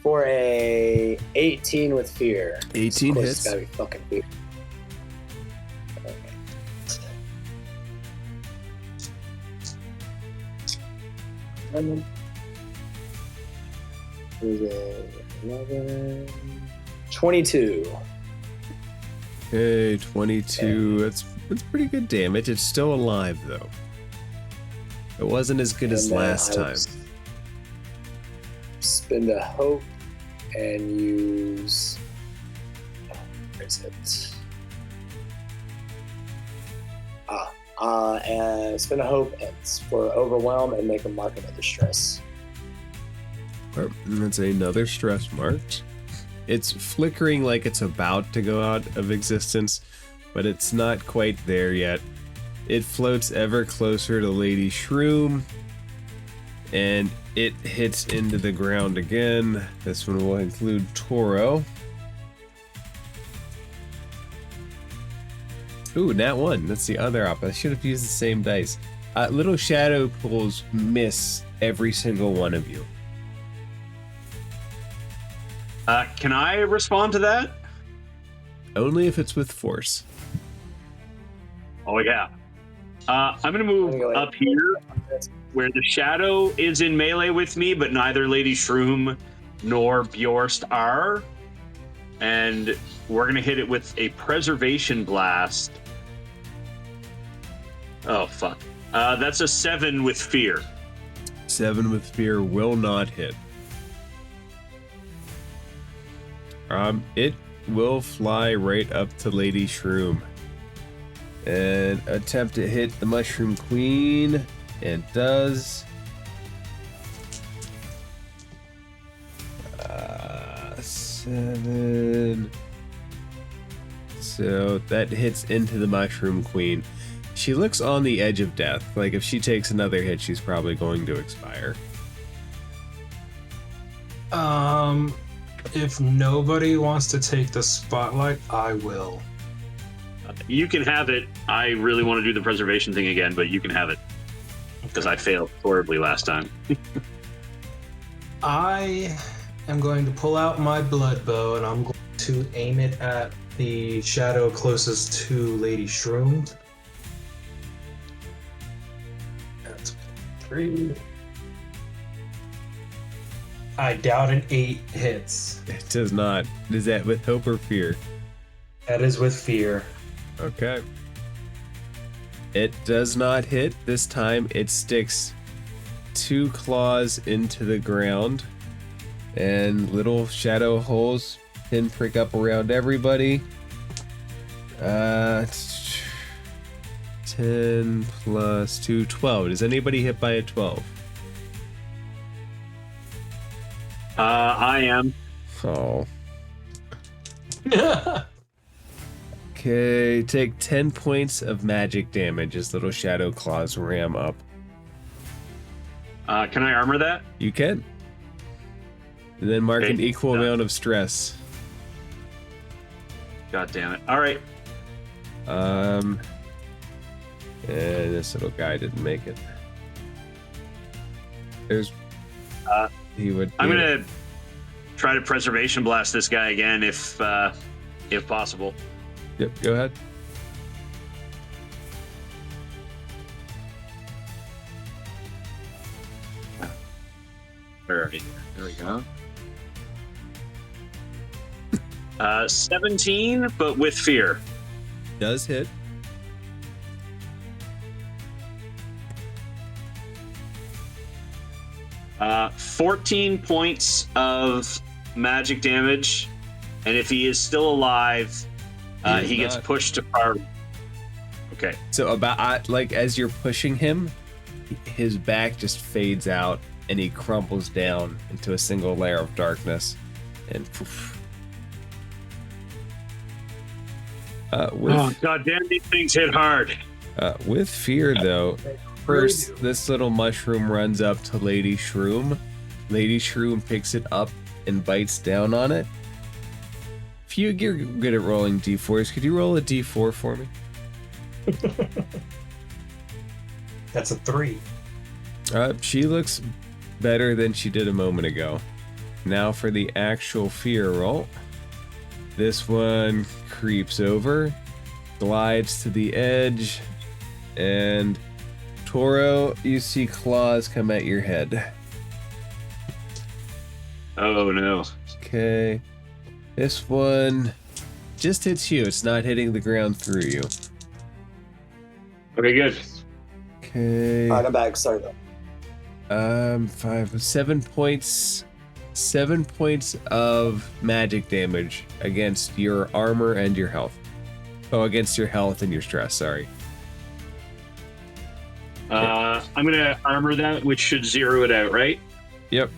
For a 18 with fear. 18 of course hits. It's gotta be fucking fear. Okay. Is it 11? 22. Okay, 22. That's pretty good damage. It's still alive though. It wasn't as good as last time. Spend a hope and use. Where is it? And spend a hope for overwhelm and make a mark of distress. And that's another stress mark. It's flickering like it's about to go out of existence, but it's not quite there yet. It floats ever closer to Lady Shroom, and it hits into the ground again. This one will include Toro. Ooh, nat 1. That's the other op. I should have used the same dice. Little shadow pools miss every single one of you. Can I respond to that? Only if it's with force. Oh, yeah. I'm going to move up here where the shadow is in melee with me, but neither Lady Shroom nor Bjorst are. And we're going to hit it with a preservation blast. Oh, fuck. That's a 7 with fear. 7 with fear will not hit. It will fly right up to Lady Shroom and attempt to hit the Mushroom Queen, and does. 7. So that hits into the Mushroom Queen. She looks on the edge of death. Like if she takes another hit, she's probably going to expire. If nobody wants to take the spotlight, I will. You can have it. I really want to do the preservation thing again, but you can have it. Because I failed horribly last time. I am going to pull out my blood bow and I'm going to aim it at the shadow closest to Lady Shroom. That's 3. I doubt an 8 hits. It does not. Is that with hope or fear? That is with fear. Okay. It does not hit. This time it sticks 2 claws into the ground, and little shadow holes pinprick up around everybody. 10 plus 2, 12. Is anybody hit by a 12? I am. Oh. Okay, take 10 points of magic damage as little shadow claws ram up. Can I armor that? You can. And then mark an equal amount of stress. God damn it. All right. And this little guy didn't make it. There's... he would... I'm going to try to preservation blast this guy again if possible. Yep, go ahead. Where are you? There we go. 17, but with fear. Does hit. Uh, 14 points of magic damage, and if he is still alive, he gets pushed to priority. Okay. So about like as you're pushing him, his back just fades out and he crumples down into a single layer of darkness, and poof. Oh god damn, these things hit hard. With fear though, first this little mushroom runs up to Lady Shroom. Lady Shroom picks it up and bites down on it. If you're good at rolling d4s, could you roll a d4 for me? That's a 3. She looks better than she did a moment ago. Now for the actual fear roll. This one creeps over, glides to the edge, and Toro, you see claws come at your head. Oh no. Okay. This one just hits you. It's not hitting the ground through you. Okay, good. Okay. All right, I'm back. Sorry. 7 points. 7 points of magic damage against your armor and your health. Oh, against your health and your stress, sorry. I'm gonna armor that, which should zero it out, right? Yep.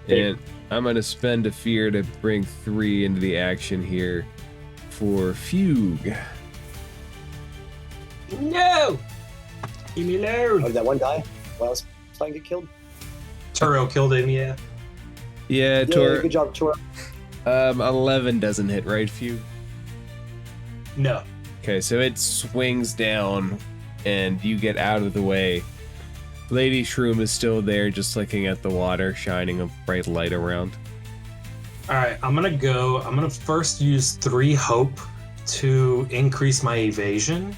And I'm gonna spend a fear to bring 3 into the action here for Fugue. No! Leave me alone! Oh, did that one die? Well, I was trying to get killed. Turo killed him, yeah. Yeah, Yeah, Tor. good job, Tor. 11 doesn't hit, right, Fugue? No. Okay, so it swings down and you get out of the way. Lady Shroom is still there, just looking at the water, shining a bright light around. Alright, I'm gonna first use 3 hope to increase my evasion.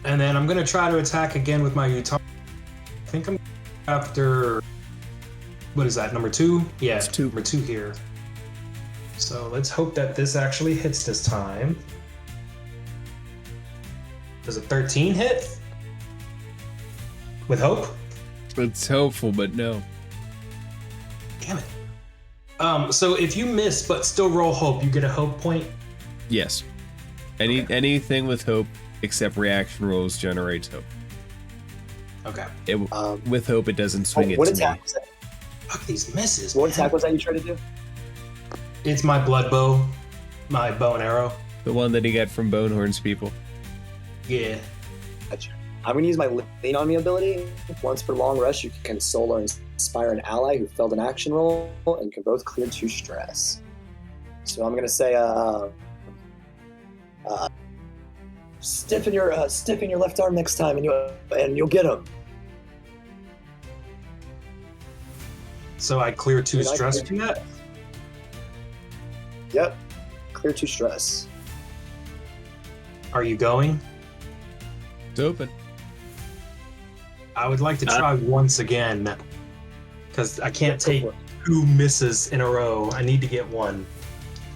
And then I'm gonna try to attack again with my Utah. I think I'm after, what is that, number 2? Yeah, It's 2. number 2 here. So let's hope that this actually hits this time. Does a 13 hit? With hope? It's hopeful, but no. Damn it. So if you miss but still roll hope, you get a hope point? Yes. Anything with hope except reaction rolls generates hope. Okay. With hope, it doesn't swing it what to attack me. was that? Fuck these misses. What man. attack was that you tried to do? It's my blood bow. My bow and arrow. The one that he got from Bonehorn's people. Yeah. Gotcha. I'm going to use my Lean On Me ability. Once per long rest, you can console or inspire an ally who failed an action roll and can both clear 2 stress. So I'm going to say, stiffen your left arm next time, and you'll get him. So I clear 2 Did I stress clear from that? Yep. Clear 2 stress. Are you going? It's open. I would like to try once again. Because I can't take 2 misses in a row. I need to get 1.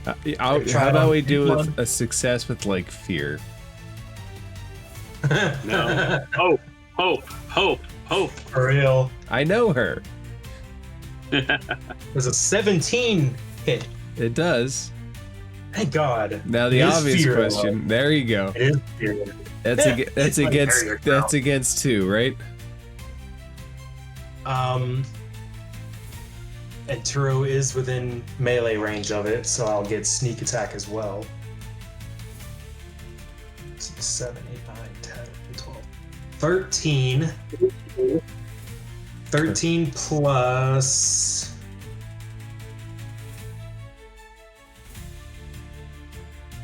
How Try it about on we do one. with a success with like fear? No. Hope. For real. I know her. There's a 17 hit. It does. Thank God. Now the It is obvious fear, question. though. There you go. It is fear. That's Yeah, it's like barrier that's against 2, right? And Turo is within melee range of it, so I'll get sneak attack as well. 6, 7, 8, 9, 10, 12. 13. 13 plus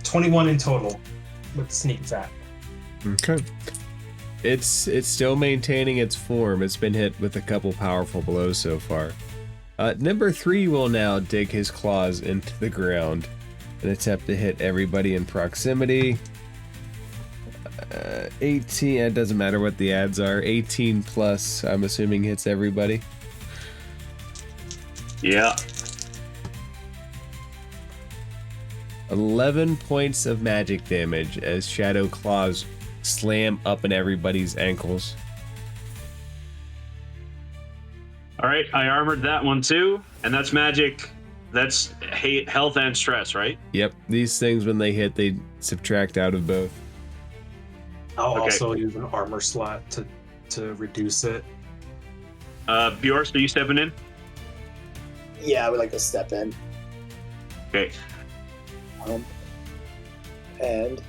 21 in total with the sneak attack. Okay. It's still maintaining its form. It's been hit with a couple powerful blows so far. Number 3 will now dig his claws into the ground and attempt to hit everybody in proximity. 18, it doesn't matter what the adds are. 18 plus, I'm assuming, hits everybody. Yeah. 11 points of magic damage as shadow claws slam up in everybody's ankles. All right, I armored that one too, and that's magic. That's health and stress, right? Yep, these things when they hit, they subtract out of both. I'll Okay. also use an armor slot to reduce it. Bjorst, are you stepping in? Yeah, I would like to step in. Okay. And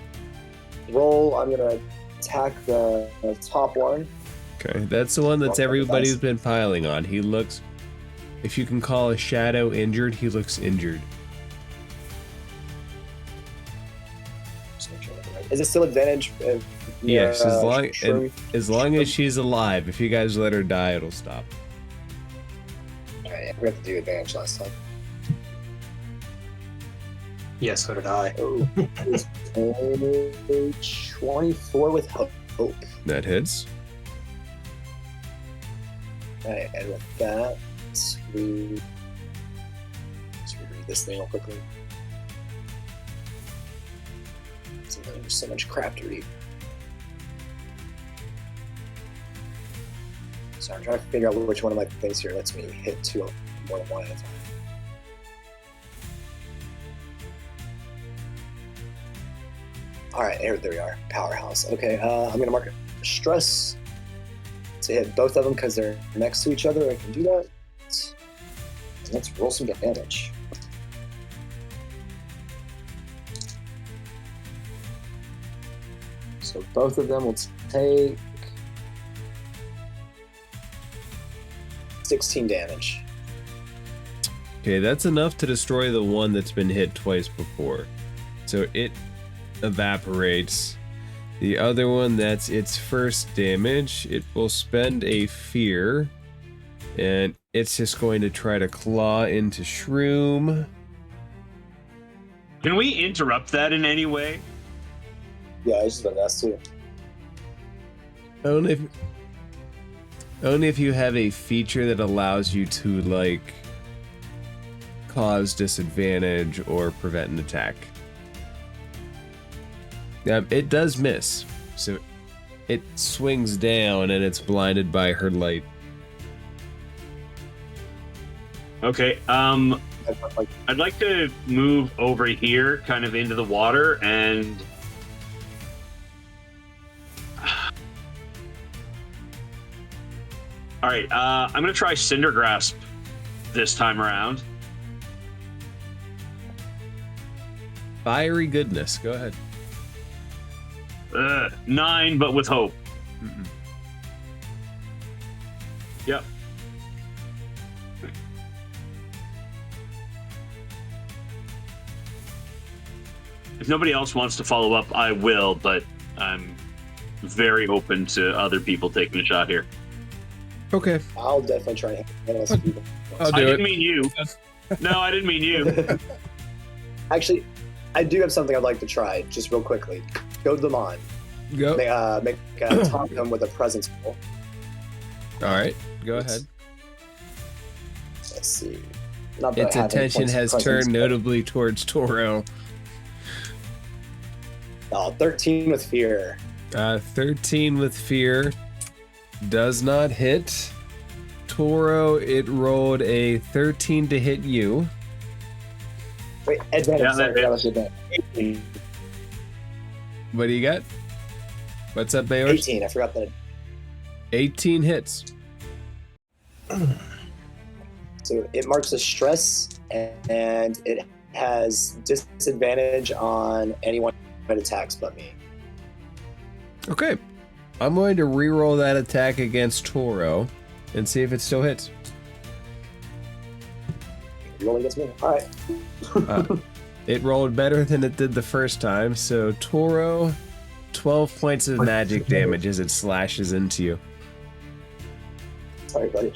roll. I'm gonna attack the top one. Okay, that's the one that's everybody's been piling on. He looks, if you can call a shadow injured, he looks injured. Just make sure I have it right. Is it still advantage? Yes, Shroom? as long as she's alive. If you guys let her die, it'll stop. Alright, we have to do advantage last time. Yes, so did I. Oh, 24 with hope. hope. That hits. Okay, and with that, let's read this thing real quickly. There's so much crap to read. So I'm trying to figure out which one of my things here lets me hit two more than one at a time. Alright, there we are. Powerhouse. Okay, I'm going to mark a stress to hit both of them because they're next to each other. I can do that. Let's roll some damage. So both of them will take 16 damage. Okay, that's enough to destroy the one that's been hit twice before. So it evaporates. The other one, that's its first damage. It will spend a fear, and it's just going to try to claw into Shroom. Can we interrupt that in any way? Yeah, I was just about to ask too. Only if you have a feature that allows you to, like, cause disadvantage or prevent an attack. It does miss, so it swings down and it's blinded by her light. Okay, I'd like to move over here, kind of into the water, and all right, I'm gonna try Cinder Grasp this time around. Fiery goodness, go ahead. 9, but with hope. Mm-mm. Yep. If nobody else wants to follow up, I will, but I'm very open to other people taking a shot here. Okay. I'll definitely try to handle some people. I'll do I it. didn't mean you. No, I didn't mean you. Actually, I do have something I'd like to try, just real quickly. Goad them on. Go. Make a top them with a presence roll. All right, go ahead. Let's see. Not that Its I have any attention points of has presence, turned but- notably towards Toro. 13 with fear. 13 with fear does not hit. Toro, it rolled a 13 to hit you. Wait, advantage. Yeah, Sorry, that that was advantage. 18. What do you got? What's up, Bayor? 18. I forgot that. 18 hits. So it marks a stress, and it has disadvantage on anyone that attacks but me. Okay. I'm going to re-roll that attack against Toro and see if it still hits. Roll against me. All right. It rolled better than it did the first time, so Toro, 12 points of magic damage as it slashes into you. Sorry, buddy.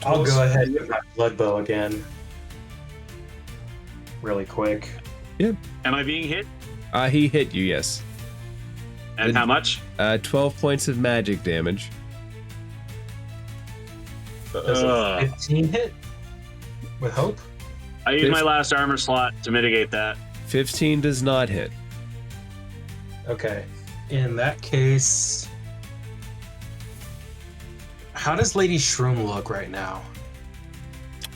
I'll go ahead with my blood bow again. Really quick. Yep. Am I being hit? He hit you, yes. And how much? 12 points of magic damage. Does a 15 hit? With hope? I used my last armor slot to mitigate that. 15 does not hit. Okay. In that case, how does Lady Shroom look right now?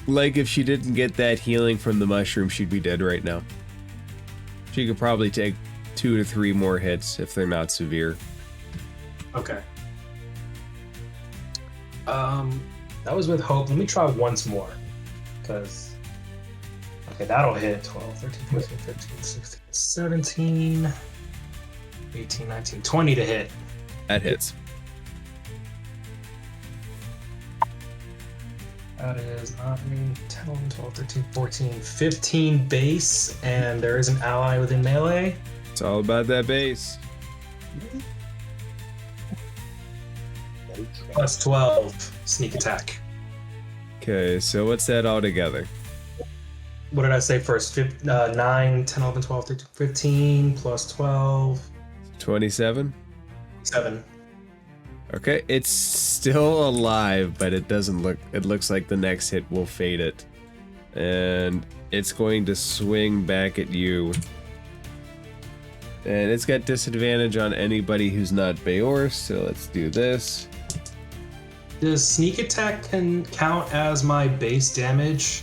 Like, if she didn't get that healing from the mushroom, she'd be dead right now. She could probably take 2 to 3 more hits if they're not severe. Okay. That was with hope. Let me try once more. Because, okay, that'll hit 12, 13, 14, 15, 16, 17, 18, 19, 20 to hit. That hits. That is 9, 10, 11, 12, 13, 14, 15 base, and there is an ally within melee. It's all about that base. Plus 12 sneak attack. Okay, so what's that all together? what did I say first? 9, 10, 11, 12, 13, 15 plus 12. 27. 7. Okay, it's still alive, but it doesn't look. It looks like the next hit will fade it, and it's going to swing back at you. And it's got disadvantage on anybody who's not Bayor, so let's do this. Does sneak attack can count as my base damage?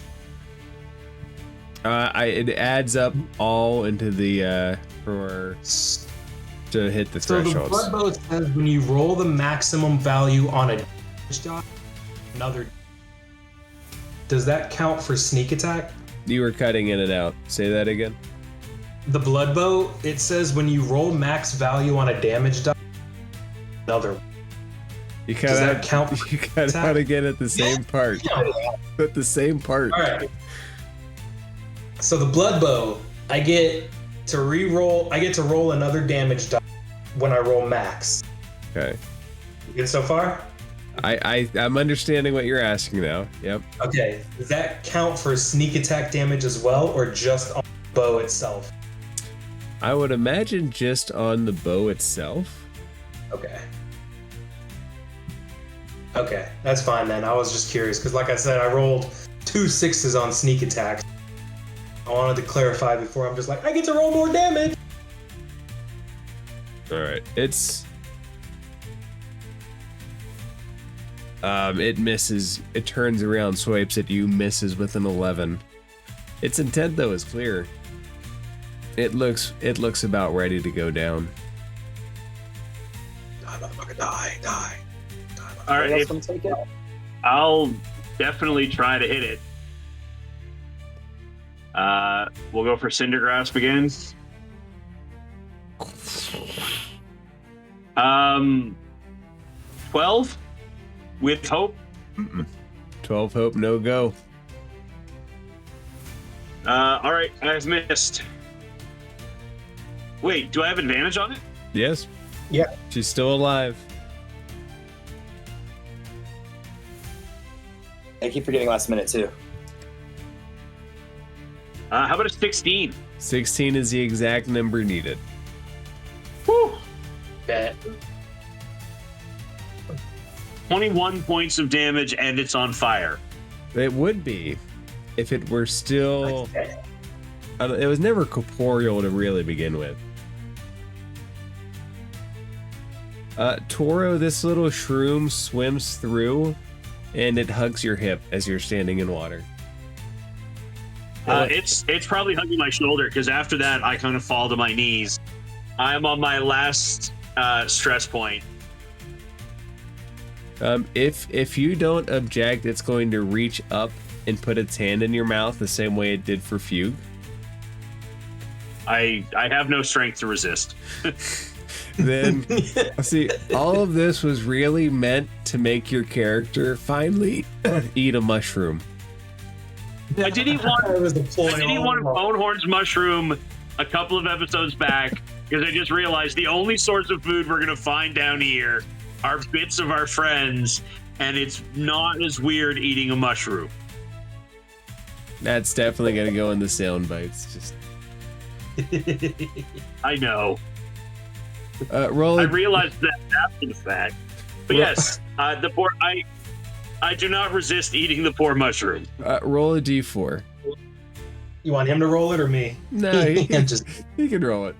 It adds up all into the to hit the So the thresholds. blood bow says when you roll the maximum value on a damage die, another. Does that count for sneak attack? You were cutting in and out. Say that again. The blood bow, it says when you roll max value on a damage die, another. You cut Does out. that count for You cut attack? out again at the same part. At the same part. All right. So the blood bow, I get to re-roll. I get to roll another damage die when I roll max. Okay. You good so far? I'm understanding what you're asking now. Yep. Okay. Does that count for sneak attack damage as well, or just on the bow itself? I would imagine just on the bow itself. Okay. Okay, that's fine then. I was just curious because, like I said, I rolled 2 6s on sneak attack. I wanted to clarify before I'm just like, I get to roll more damage. All right. It misses. It turns around, swipes at you, misses with an 11. Its intent though is clear. It looks about ready to go down. Die, motherfucker, die. All right, Let's take it. I'll definitely try to hit it. We'll go for Cinder Grasp again. 12 with hope. 12 hope, no go. All right, I've missed. Wait, do I have advantage on it? Yes. Yeah. She's still alive. I keep forgetting last minute too. How about a 16? 16 is the exact number needed. Whew. Bet. 21 points of damage, and it's on fire. It would be if it were still. It was never corporeal to really begin with. Toro, this little shroom swims through, and it hugs your hip as you're standing in water. It's probably hugging my shoulder because after that I kind of fall to my knees. I'm on my last stress point. If you don't object, it's going to reach up and put its hand in your mouth the same way it did for Fugue. I have no strength to resist. Then, see, all of this was really meant to make your character finally eat a mushroom. I did eat one. It was the ploy I did eat all one along. Bonehorn's mushroom a couple of episodes back because I just realized the only source of food we're gonna find down here are bits of our friends, and it's not as weird eating a mushroom. That's definitely going to go in the sound bites. Just I know. roll I a, realized that after the fact. But yes, the poor I do not resist eating the poor mushroom. roll a d4. You want him to roll it or me? No, I'm just. you can roll it.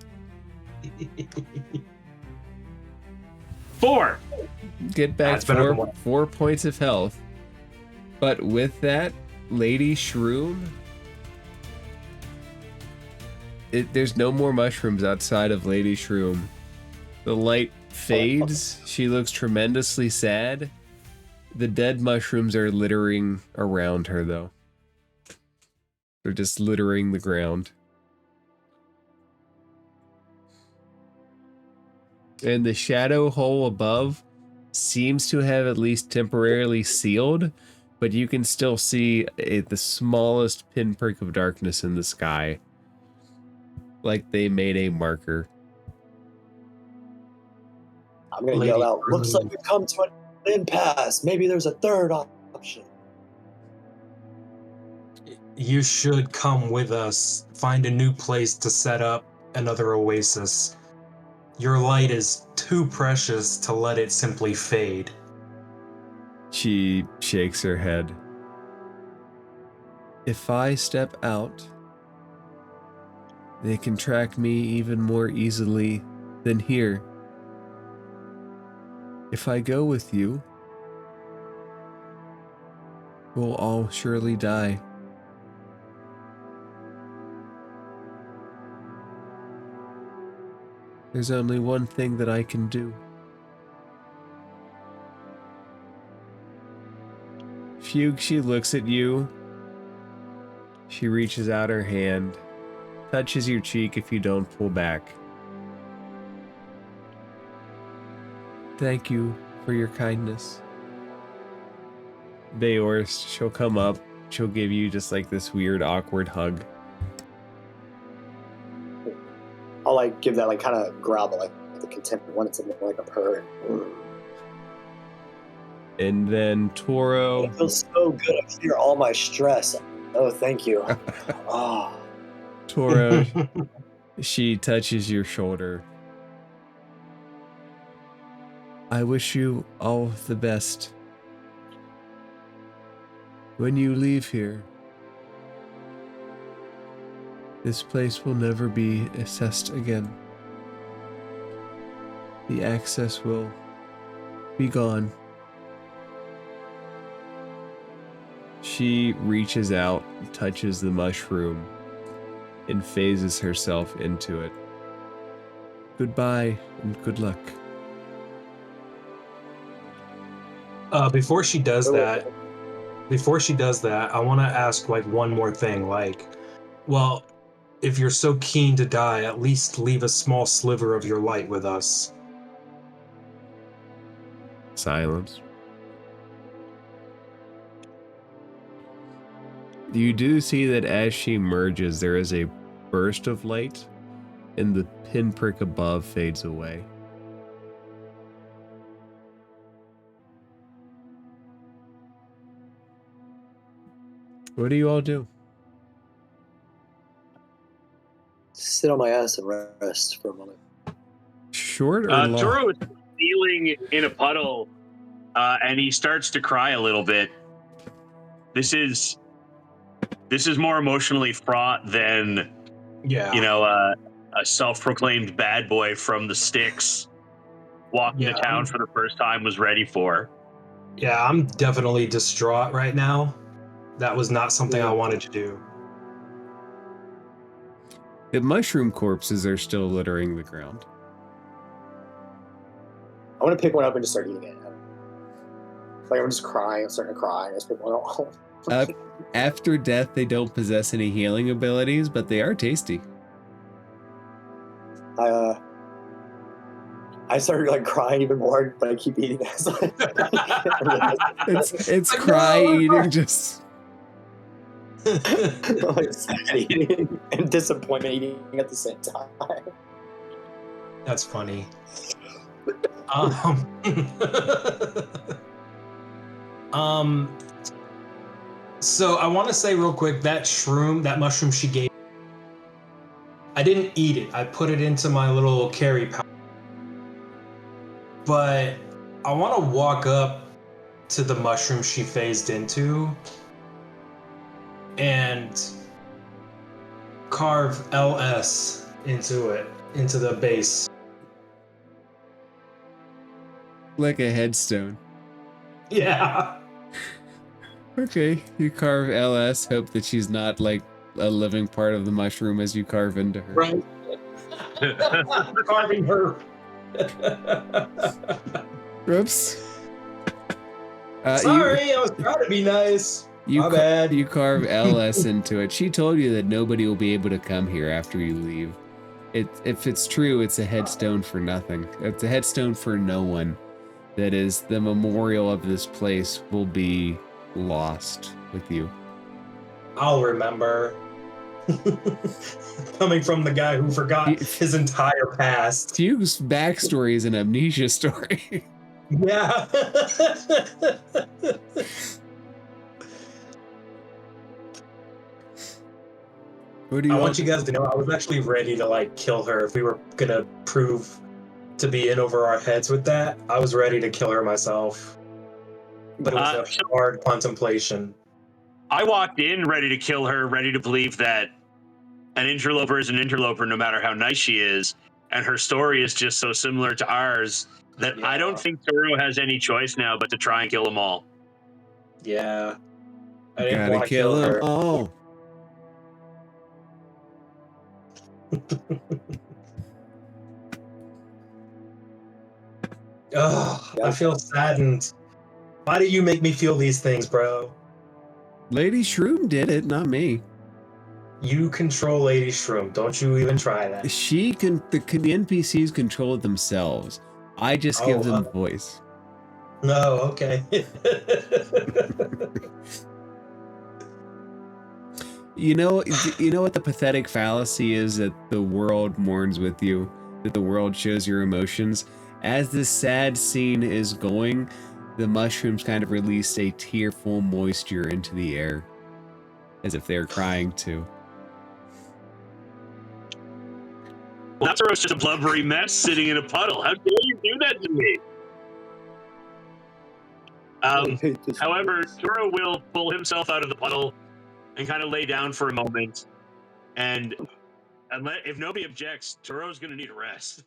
4. Get back That's better than one. 4 points of health. But with that, Lady Shroom, there's no more mushrooms outside of Lady Shroom. The light fades. She looks tremendously sad. The dead mushrooms are littering around her, though. They're just littering the ground. And the shadow hole above seems to have at least temporarily sealed, but you can still see the smallest pinprick of darkness in the sky. Like they made a marker. I'm gonna Lady yell out. Shroom. Looks like we've come to an impasse. Maybe there's a third option. you should come with us, find a new place to set up another oasis. Your light is too precious to let it simply fade. She shakes her head. If I step out, they can track me even more easily than here. If I go with you, we'll all surely die. There's only one thing that I can do. Fugue, she looks at you. She reaches out her hand, touches your cheek if you don't pull back. Thank you for your kindness. Beorst, she'll come up. She'll give you just like this weird, awkward hug. I'll like give that like kind of growl, but like the contempt one. It's more like a purr. And then Toro. It feels so good. I clear all my stress. Oh, thank you. Oh. Toro, she touches your shoulder. I wish you all the best. When you leave here, this place will never be assessed again. The access will be gone. She reaches out, touches the mushroom, and phases herself into it. Goodbye and good luck. Before she does that, I want to ask like one more thing. Like, well, if you're so keen to die, at least leave a small sliver of your light with us. Silence. You do see that as she merges, there is a burst of light, and the pinprick above fades away. What do you all do? Sit on my ass and rest for a moment. Short or long? Toro is kneeling in a puddle, and he starts to cry a little bit. This is more emotionally fraught than, a self-proclaimed bad boy from the sticks walking to town for the first time was ready for. Yeah, I'm definitely distraught right now. That was not something I wanted to do. The mushroom corpses are still littering the ground. I want to pick one up and just start eating it. Like I'm just crying, I'm starting to cry. I just pick one up. After death, they don't possess any healing abilities, but they are tasty. I started like crying even more, but I keep eating it. It's cry eating, just like sad eating and disappointment eating at the same time. That's funny. So I want to say real quick, that mushroom she gave, I didn't eat it. I put it into my little carry pouch. But I want to walk up to the mushroom she phased into and carve LS into the base. like a headstone. Yeah. Okay, you carve LS, hope that she's not like a living part of the mushroom as you carve into her. Right. Carving her. Oops. Sorry, I was trying to be nice. My bad. You carve LS into it. She told you that nobody will be able to come here after you leave. If it's true, it's a headstone for nothing. It's a headstone for no one. That is, the memorial of this place will be lost with you. I'll remember. Coming from the guy who forgot his entire past. Fugue's backstory is an amnesia story. Yeah. What do I you want you guys to know I was actually ready to like kill her if we were gonna prove to be in over our heads with that. I was ready to kill her myself. But it was a hard contemplation. I walked in ready to kill her, ready to believe that an interloper is an interloper no matter how nice she is, and her story is just so similar to ours that I don't think Turo has any choice now but to try and kill them all. Yeah. I didn't gotta want to kill them her. all. Ugh, I feel saddened. Why do you make me feel these things, bro? Lady Shroom did it, not me. You control Lady Shroom. Don't you even try that. She can. The NPCs control it themselves. I just give them voice. No, okay. You know what the pathetic fallacy is, that the world mourns with you, that the world shows your emotions. As this sad scene is going, the mushrooms kind of release a tearful moisture into the air, as if they're crying too. Well, that's just a blubbery mess sitting in a puddle. How dare you do that to me? However, Turo will pull himself out of the puddle and kind of lay down for a moment. And if nobody objects, Turo's going to need a rest.